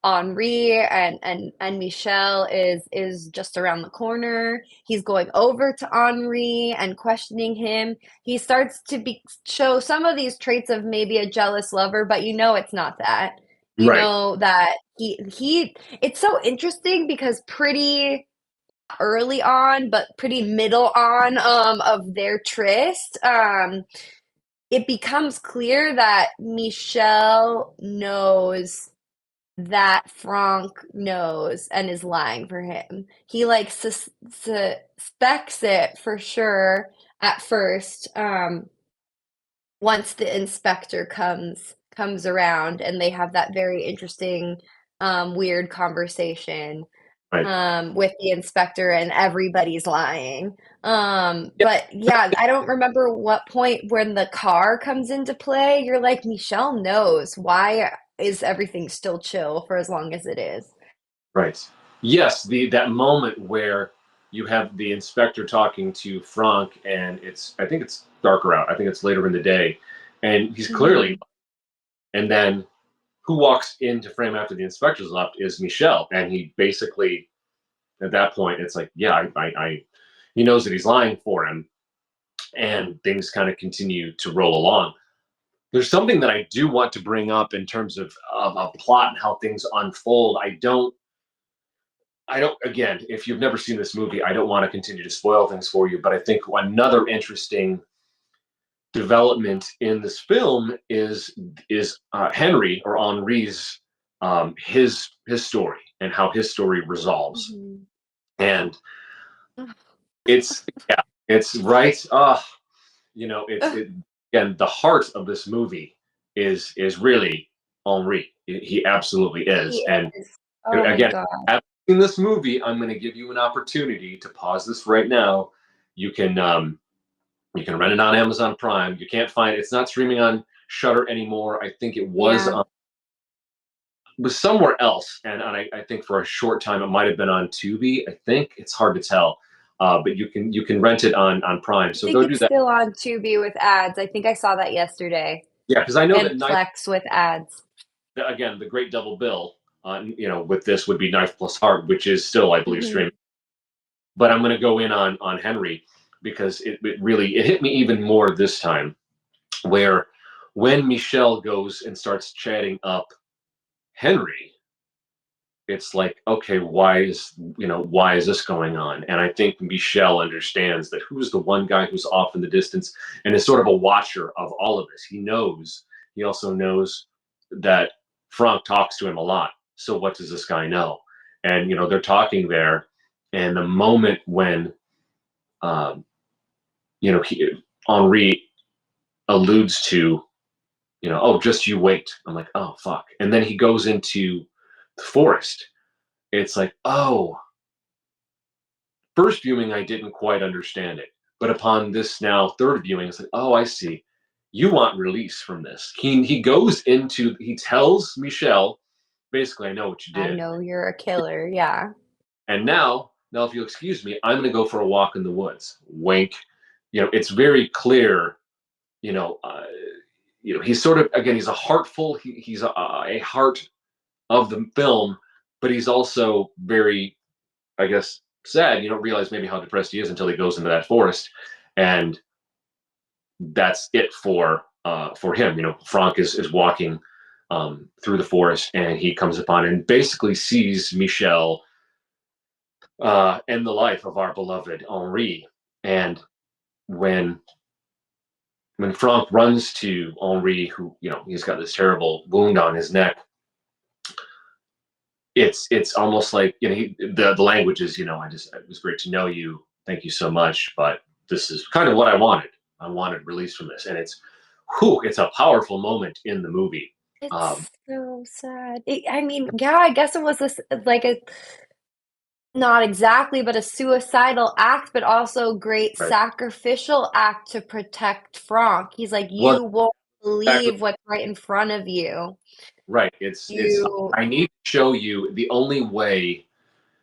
Henri, and Michel is just around the corner. He's going over to Henri and questioning him. He starts to show some of these traits of maybe a jealous lover, but it's not that. You right, know that he it's so interesting because pretty early on, but pretty middle on, of their tryst, it becomes clear that Michel knows that Franck knows and is lying for him. He like suspects it for sure at first. Once the inspector comes around and they have that very interesting, weird conversation right. with the inspector and everybody's lying. Yeah, But yeah, I don't remember what point when the car comes into play. You're like, Michelle knows. Why is everything still chill for as long as it is? right. Yes, that moment where you have the inspector talking to Franck, and I think it's darker out. I think it's later in the day, and he's clearly. Mhm. And then who walks into frame after the inspector's left is Michel, and he basically, at that point, it's like, yeah, he knows that he's lying for him, and things kind of continue to roll along. There's something that I do want to bring up in terms of a plot and how things unfold. I don't, again, if you've never seen this movie, I don't want to continue to spoil things for you, but I think another interesting development in this film is Henry, or Henri's, his story, and how his story resolves. Mhm. And Ugh. it's, yeah, it's right. Ugh. It, again, the heart of this movie is really Henri. He absolutely He is. And is. Oh my again, god. after seeing this movie, I'm going to give you an opportunity to pause this right now. You can you can rent it on Amazon Prime. You can't find it's not streaming on Shutter anymore. I think it Yeah. was somewhere else, and I think for a short time it might have been on Tubi. I think it's hard to tell, but you can rent it on Prime. I So think go do it's that. still on Tubi with ads. I think I saw that yesterday. Yeah, because I know And that Knife, Plex with ads. again, the great double bill, with this would be Knife plus Heart, which is still, I believe, Mhm. streaming. But I'm going to go in on Henry, because it hit me even more this time, where when Michelle goes and starts chatting up Henry, it's like, okay, why is this going on? And I think Michelle understands that who's the one guy who's off in the distance and is sort of a watcher of all of this. He also knows that Frank talks to him a lot. So what does this guy know? And they're talking there, and the moment when um, Henri alludes to, oh, just you wait. I'm like, oh fuck. And then he goes into the forest. It's like, oh, first viewing, I didn't quite understand it. But upon this now third viewing, it's like, oh, I see. You want release from this. He tells Michelle, basically, I know what you I did. know you're a killer. Yeah. And now if you'll excuse me, I'm going to go for a walk in the woods. Wink. It's very clear, you know, uh, he's sort of, again, he's a heartful, he's a heart of the film, but he's also very, I guess, sad. You don't realize maybe how depressed he is until he goes into that forest, and that's it for him. Franck is walking through the forest, and he comes upon and basically sees Michelle and the life of our beloved Henri. And when Franck runs to Henri, who he's got this terrible wound on his neck, it's almost like the language is it was great to know you, thank you so much, but this is kind of what I wanted. I wanted release from this, and it's a powerful moment in the movie. Um, It's so sad. I mean, yeah, I guess it was this like a not exactly, but a suicidal act, but also great right, sacrificial act to protect Franck. He's like, was "You won't exactly believe what's right in front of you. right. It's You." I need to show you the only way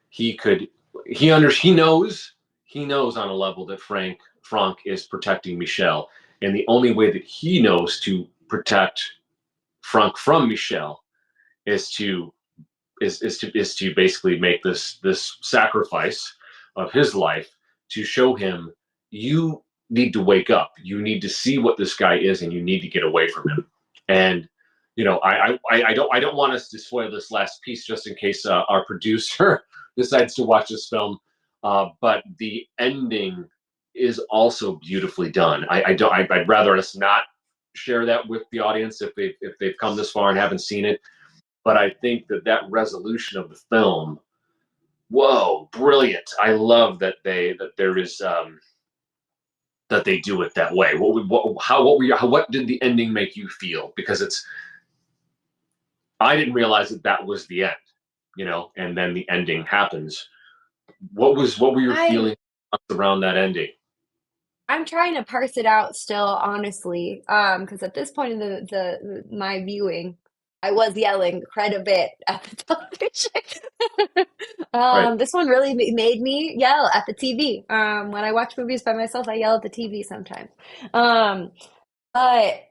he could he knows on a level that Franck is protecting Michelle, and the only way that he knows to protect Franck from Michelle is to basically make this sacrifice of his life to show him, you need to wake up, you need to see what this guy is, and you need to get away from him. And I don't want us to spoil this last piece just in case our producer decides to watch this film, but the ending is also beautifully done. I'd rather us not share that with the audience if they've come this far and haven't seen it, but I think that resolution of the film, whoa, brilliant! I love that there is that they do it that way. What did the ending make you feel? Because I didn't realize that was the end, and then the ending happens. What were your I feelings around that ending? I'm trying to parse it out still, honestly, because at this point in my viewing, I was yelling quite a bit at the television. Right, This one really made me yell at the TV. When I watch movies by myself, I yell at the TV sometimes. Um, but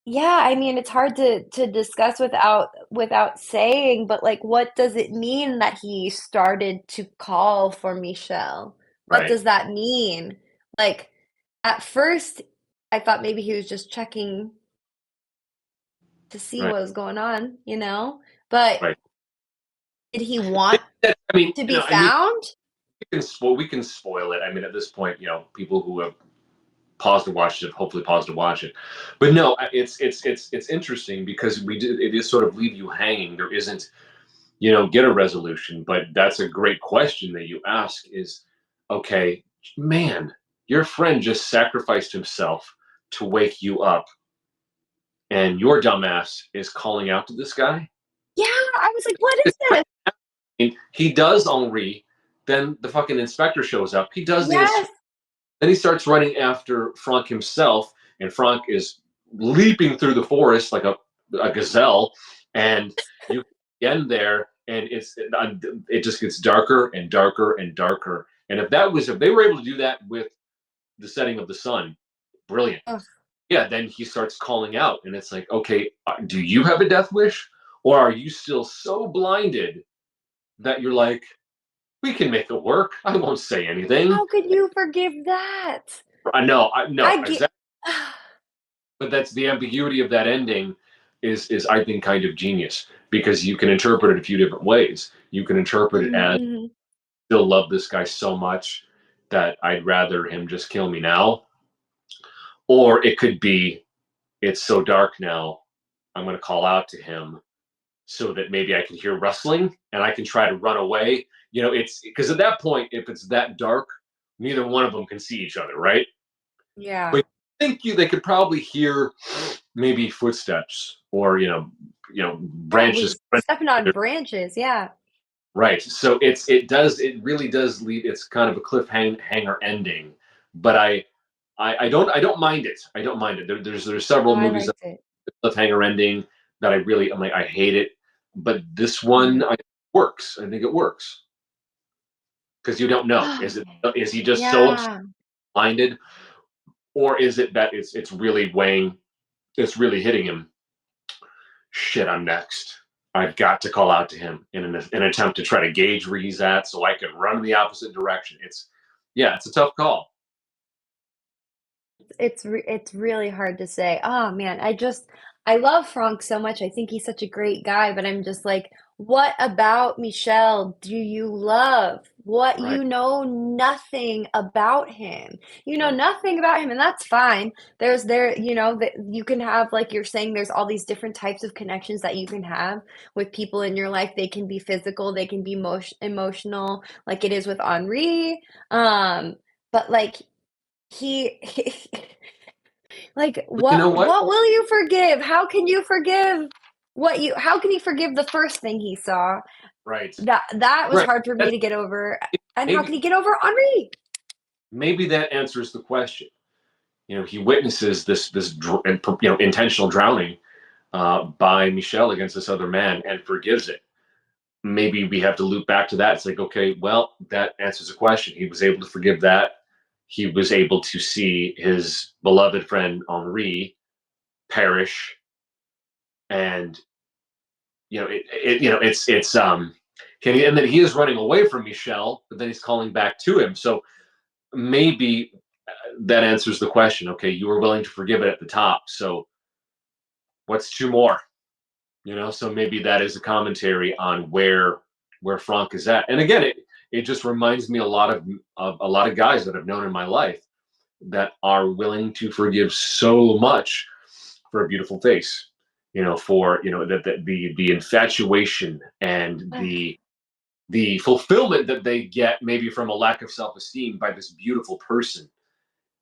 yeah, I mean, it's hard to discuss without saying, but like, what does it mean that he started to call for Michelle? What right, does that mean? Like, at first, I thought maybe he was just checking to see right, what was going on, you know? But right. did he want I mean, to be I mean, found? we can spoil it. I mean, at this point, people who have pause to watch it, hopefully pause to watch it. But no, it's interesting because it is sort of leave you hanging. There isn't, get a resolution, but that's a great question that you ask is, okay, man, your friend just sacrificed himself to wake you up, and your dumbass is calling out to this guy. Yeah, I was like, "What is this?" And he does Henri, then the fucking inspector shows up. He does the Yes. Then he starts running after Franck himself, and Franck is leaping through the forest like a gazelle. And you end there, and it just gets darker and darker and darker. And if they were able to do that with the setting of the sun, brilliant. Ugh, Yeah, then he starts calling out, and it's like, okay, do you have a death wish, or are you still so blinded that you're like, we can make it work. I won't say anything. how could you forgive that? I know, I no, I get exactly. But that's the ambiguity of that ending is I think kind of genius because you can interpret it a few different ways. You can interpret it Mhm, as mhm. still love this guy so much that I'd rather him just kill me now, or it could be it's so dark now, I'm going to call out to him so that maybe I can hear rustling and I can try to run away. It's because at that point, if it's that dark, neither one of them can see each other, right? Yeah. But I think they could probably hear maybe footsteps or branches. Probably stepping on branches, yeah. Right. So it really does leave. It's kind of a cliffhanger ending, but I don't mind it. I don't mind it. There's several Oh, I movies that liked it. cliffhanger ending that I'm like, I hate it. But this one, Mhm. I works. I think it works because you don't know. Oh, Is he just so yeah. blinded, or is it that it's really weighing, it's really hitting him? Shit, I'm next. I've got to call out to him in an attempt to try to gauge where he's at, so I can run in the opposite direction. Yeah, it's a tough call. It's really hard to say. Oh man, I love Franck so much. I think he's such a great guy, but I'm just like, what about Michelle do you love? What Right, you know nothing about him. You know right. nothing about him, and that's fine. That you can have, like you're saying, there's all these different types of connections that you can have with people in your life. They can be physical, they can be emotional, like it is with Henri. But like he like, But you know what? what will you forgive? How can you forgive how can he forgive the first thing he saw? Right, That was right. hard for me That's to get over, and how can maybe he get over Henri? maybe that answers the question. He witnesses intentional drowning by Michelle against this other man and forgives it. Maybe we have to loop back to that. It's like, okay, well, that answers the question. He was able to forgive that. He was able to see his beloved friend Henri perish, and and then he is running away from Michelle, but then he's calling back to him. So maybe that answers the question. Okay, you were willing to forgive it at the top, so what's two more? So maybe that is a commentary on where Franck is at. And again, it just reminds me of a lot of guys that I've known in my life that are willing to forgive so much for a beautiful face. For the infatuation and the fulfillment that they get maybe from a lack of self-esteem by this beautiful person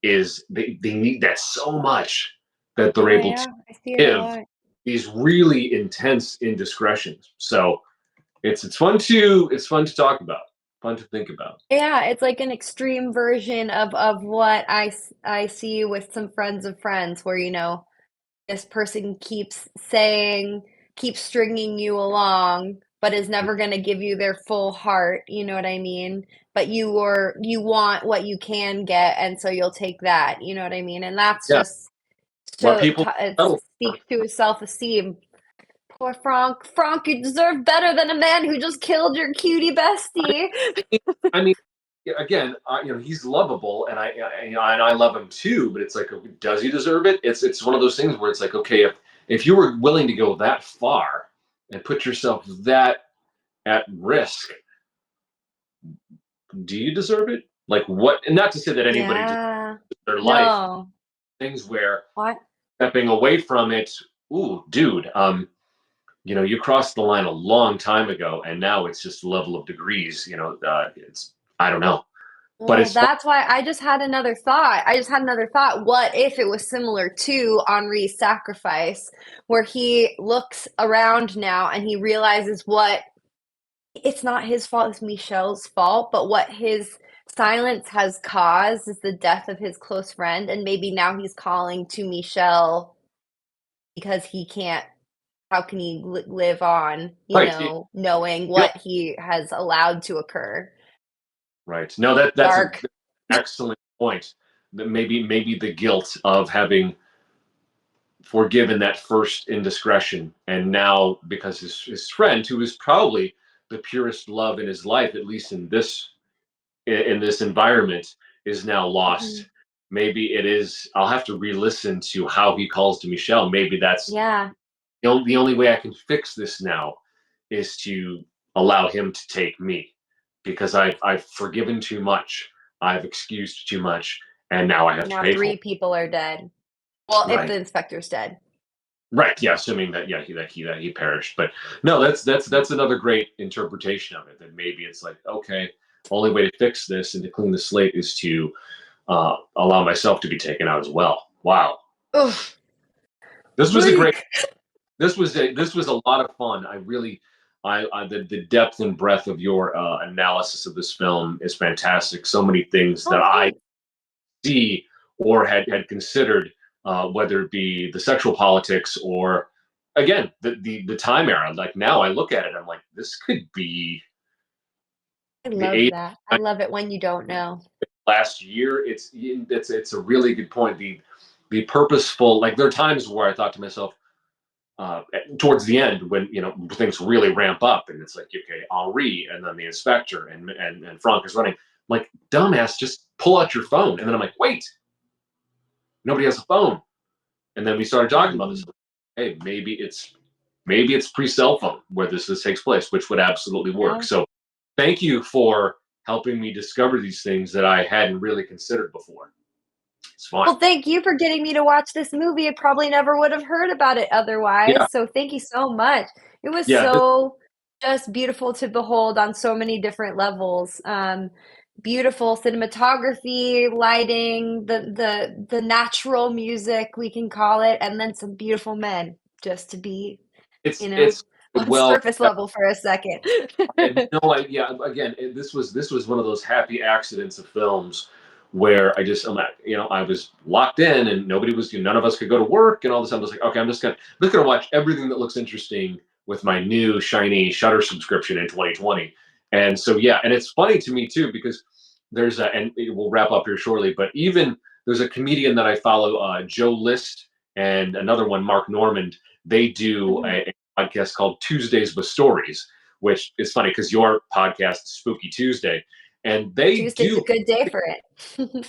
is they need that so much that they're Oh, able to yeah, I see it a give lot. these really intense indiscretions. So it's fun to talk about, fun to think about. Yeah, it's like an extreme version of what I see with some friends of friends where, this person keeps stringing you along, but is never gonna give you their full heart, you know what I mean? But you want what you can get, and so you'll take that, you know what I mean? And that's Yeah, just what so people it settle for. speaks to his self-esteem. Poor Franck. Franck, you deserve better than a man who just killed your cutie bestie. I mean, yeah, again, he's lovable, and I love him too. But it's like, does he deserve it? It's one of those things where it's like, okay, if you were willing to go that far and put yourself that at risk, do you deserve it? Like what? And not to say that anybody deserves Yeah. their life. No. Things where What? stepping away from it, ooh, dude, you crossed the line a long time ago, and now it's just level of degrees. It's I don't know, but Well, it's fun. that's why I just had another thought. I just had another thought. What if it was similar to Henri's sacrifice, where he looks around now and he realizes what it's not his fault, it's Michelle's fault, but what his silence has caused is the death of his close friend, and maybe now he's calling to Michelle because he can't how can he live on, Right. knowing You know, what he has allowed to occur? right. No, that's an Dark. excellent point. That maybe the guilt of having forgiven that first indiscretion, and now because his friend, who is probably the purest love in his life, at least in this environment, is now Mhm. lost. Maybe it is. I'll have to re-listen to how he calls to Michelle. Maybe that's Yeah. the only way I can fix this now is to allow him to take me, because I've forgiven too much, I've excused too much, and now I have to Now pay for 3 it. people are dead. Well, if Right. the inspector's dead. Right. Yeah. Assuming that, yeah, he perished. But no, that's another great interpretation of it. That maybe it's like, okay, only way to fix this and to clean the slate is to allow myself to be taken out as well. Wow. Ugh, This was a great bleak. this was a lot of fun. I really, the depth and breadth of your analysis of this film is fantastic. So many things that Oh, I thanks. see or had considered, whether it be the sexual politics or again the time era. Like now I look at it, I'm like, this could be I the love 80s, that. I love it when you don't know. last year. It's a really good point. The purposeful, like there are times where I thought to myself, towards the end when things really ramp up and it's like, okay, Henri and then the inspector and Franck is running. I'm like, dumbass, just pull out your phone. And then I'm like, wait, nobody has a phone. And then we started talking about this. Mhm. Hey, maybe it's pre-cell phone where this takes place, which would absolutely work. Yeah. So thank you for helping me discover these things that I hadn't really considered before. It's fun. Well, thank you for getting me to watch this movie. I probably never would have heard about it Yeah, otherwise, so thank you so much. It was yeah. so just beautiful to behold on so many different levels. Beautiful cinematography, lighting, the natural music, we can call it, and then some beautiful men, just to be, it's you know, it's on well. surface level for a second. And no, yeah, again, this was one of those happy accidents of films where I was locked in and nobody was, none of us could go to work and all this. I was like, okay, I'm just gonna watch everything that looks interesting with my new shiny Shutter subscription in 2020. And so yeah, and it's funny to me too because and we'll wrap up here shortly, but even there's a comedian that I follow, Joe List, and another one, Mark Normand. They do Mhm. a podcast called Tuesdays with Stories, which is funny because your podcast is Spooky Tuesday, and Tuesday's a good day for it.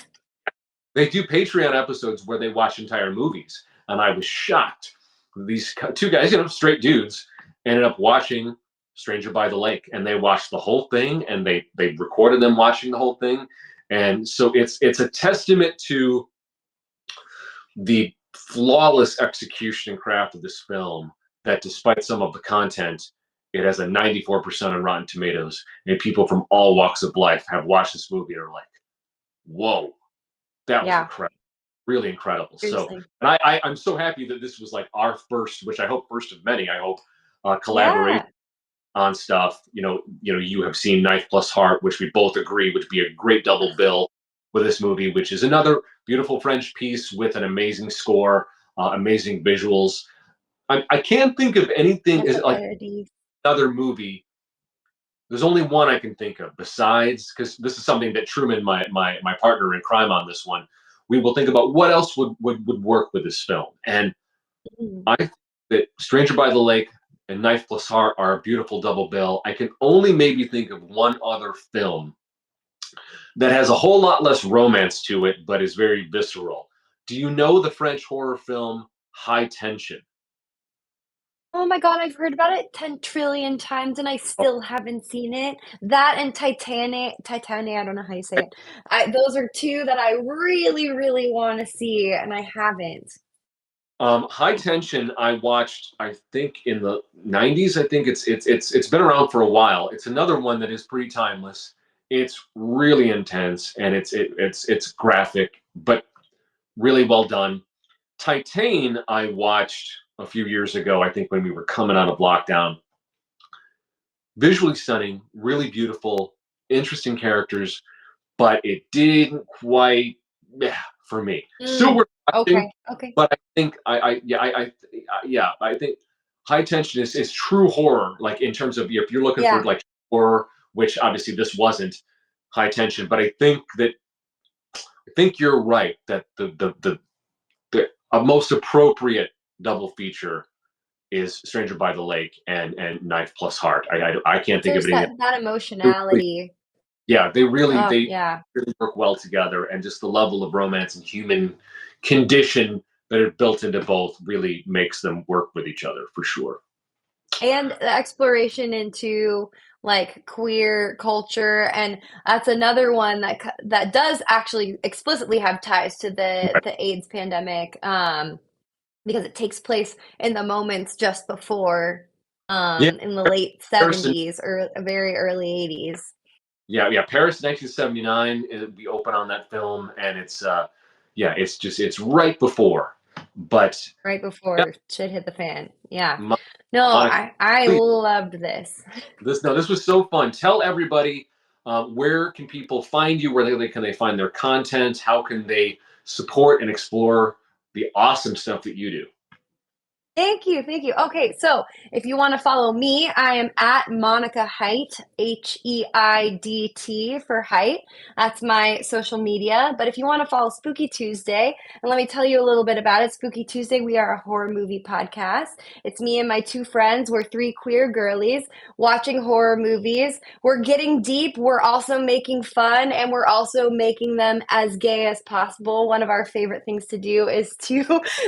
they do Patreon episodes where they watch entire movies, and I was shocked. These two guys, straight dudes, ended up watching Stranger by the Lake, and they watched the whole thing, and they recorded them watching the whole thing, and so it's a testament to the flawless execution and craft of this film that despite some of the content, it has a 94% on Rotten Tomatoes, and people from all walks of life have watched this movie and are like, whoa, that was Yeah, incredible. Really incredible. So, seriously. and I'm so happy that this was like our first, which I hope first of many, I hope, collaboration Yeah. on stuff. You have seen Knife Plus Heart, which we both agree would be a great double bill with this movie, which is another beautiful French piece with an amazing score, amazing visuals. I can't think of anything is Beautiful like parodies. another movie. There's only one I can think of besides, because this is something that Truman, my partner in crime on this one, we will think about what else would work with this film. And Mm. I think that Stranger by the Lake and Knife Plus Heart are a beautiful double bill. I can only maybe think of one other film that has a whole lot less romance to it, but is very visceral. Do you know the French horror film High Tension? Oh my god, I've heard about it 10 trillion times and I Oh, still haven't seen it. That and Titanic, I don't know how you say it. Those are 2 that I really, really wanna see, and I haven't. High Tension, I watched. I think in the '90s. I think it's been around for a while. It's another one that is pretty timeless. It's really intense and it's graphic, but really well done. Titan, I watched a few years ago. I think when we were coming out of lockdown. Visually stunning, really beautiful, interesting characters, but it didn't quite, for me. Still Mm, worth watching, okay, okay. but I think yeah, I think High Tension is true horror. Like in terms of if you're looking for Yeah. like horror, which obviously this wasn't High Tension, but I think you're right that the most appropriate double feature is Stranger by the Lake and Knife Plus Heart. I can't think of There's anything. that emotionality. Yeah, they really Oh, they yeah. really work well together, and just the level of romance and human condition that are built into both really makes them work with each other for sure. And the exploration into, like, queer culture, and that's another one that does actually explicitly have ties to the AIDS pandemic, because it takes place in the moments just before, Yeah, in the late Paris, '70s or very early '80s, yeah, Paris, 1979. We open on that film, and yeah, it's right before, but right yeah, before shit hit the fan. Yeah. Mo- No, Monica, I please, loved this. this no, this was so fun. Tell everybody. where can people find you? Can they find their content? How can they support and explore the awesome stuff that you do? Thank you. Thank you. Okay, so if you want to follow me, I am at Monica Heidt, Heidt for Height. That's my social media. But if you want to follow Spooky Tuesday, and let me tell you a little bit about it. Spooky Tuesday, we are a horror movie podcast. It's me and my two friends. We're three queer girlies watching horror movies. We're getting deep. We're also making fun, and we're also making them as gay as possible. One of our favorite things to do is to,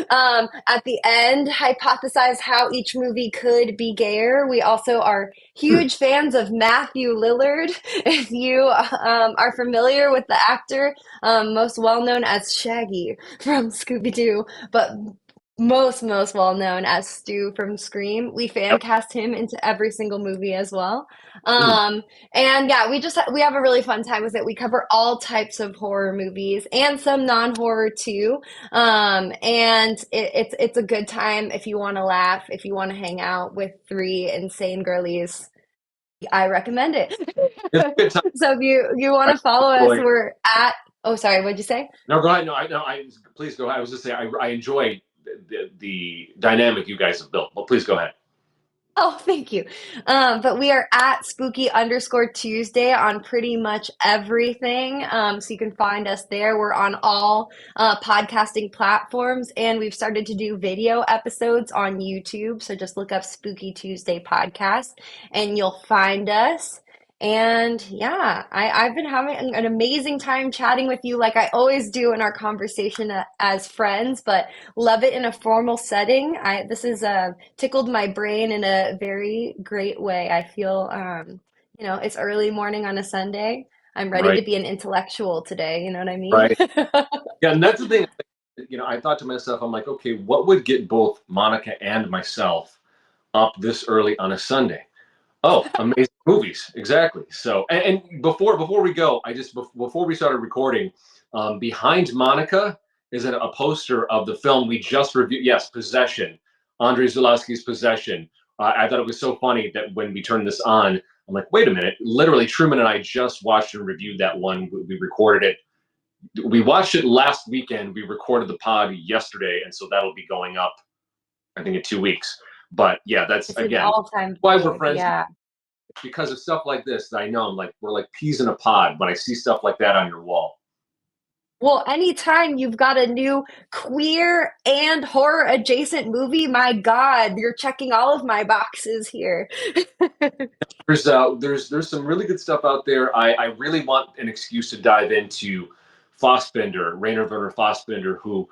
at the end, hypothesize how each movie could be gayer. We also are huge fans of Matthew Lillard. If you are familiar with the actor, most well known as Shaggy from Scooby Doo, but most well known as Stu from Scream. We fan Yep. cast him into every single movie as well. Mm. And yeah, we have a really fun time with it. We cover all types of horror movies and some non-horror too. And it's a good time if you want to laugh, if you want to hang out with three insane girlies. I recommend it. It's a good time. So if you want I to follow us, enjoy. we're at. Oh, sorry. What'd you say? No, go ahead. No, please go ahead. I was just saying, I enjoy the dynamic you guys have built. But please go ahead. Oh, thank you. But we are at spooky_Tuesday on pretty much everything. So you can find us there. We're on all podcasting platforms, and we've started to do video episodes on YouTube. So just look up Spooky Tuesday Podcast, and you'll find us. And yeah, I've been having an amazing time chatting with you, like I always do in our conversation as friends, but love it in a formal setting. This is tickled my brain in a very great way. I feel, it's early morning on a Sunday. I'm ready Right. to be an intellectual today. You know what I mean? Right. Yeah, and that's the thing. I thought to myself, I'm like, okay, what would get both Monica and myself up this early on a Sunday? Oh, amazing movies. Exactly. So, and before we go, before we started recording, behind Monica is a poster of the film we just reviewed. Yes, Possession, Andrei Zulawski's Possession. I thought it was so funny that when we turned this on, I'm like, wait a minute. Literally, Truman and I just watched and reviewed that one. We recorded it. We watched it last weekend. We recorded the pod yesterday, and so that'll be going up, I think, in 2 weeks. But yeah, that's It's an again all-time why we're fave. friends. Yeah. Because of stuff like this, I know we're like peas in a pod when I see stuff like that on your wall. Well, anytime you've got a new queer and horror adjacent movie, my God, you're checking all of my boxes here. There's some really good stuff out there. I really want an excuse to dive into Fassbinder, Rainer Werner Fassbinder, who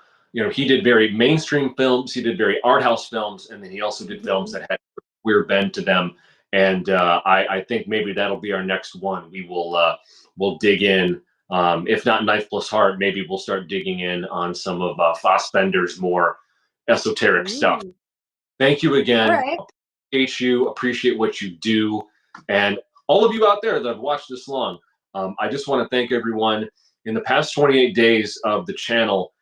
he did very mainstream films, he did very art house films, and then he also did films Mhm. that had queer bend to them. And I think maybe that'll be our next one. We'll dig in. If not Knife Plus Heart, maybe we'll start digging in on some of Fassbender's more esoteric stuff. Ooh. Thank you All again. right. Appreciate you. Appreciate what you do, and all of you out there that have watched this long. I just want to thank everyone. In the past 28 days of the channel,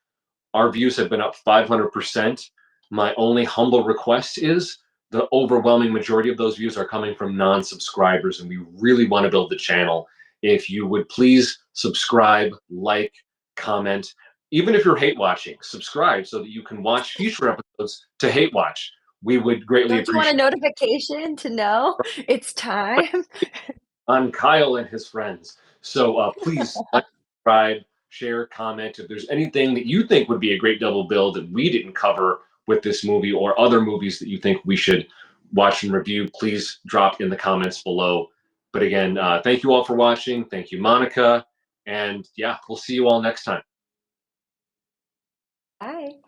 our views have been up 500%. My only humble request is the overwhelming majority of those views are coming from non-subscribers, and we really want to build the channel. If you would please subscribe, like, comment, even if you're hate watching, subscribe so that you can watch future episodes to hate watch. We would greatly Don't you want a appreciate notification to know it's time? on Kyle and his friends. So please like, subscribe, share, comment. If there's anything that you think would be a great double bill that we didn't cover with this movie or other movies that you think we should watch and review, please drop in the comments below. But again, thank you all for watching. Thank you, Monica. And yeah, we'll see you all next time. Bye.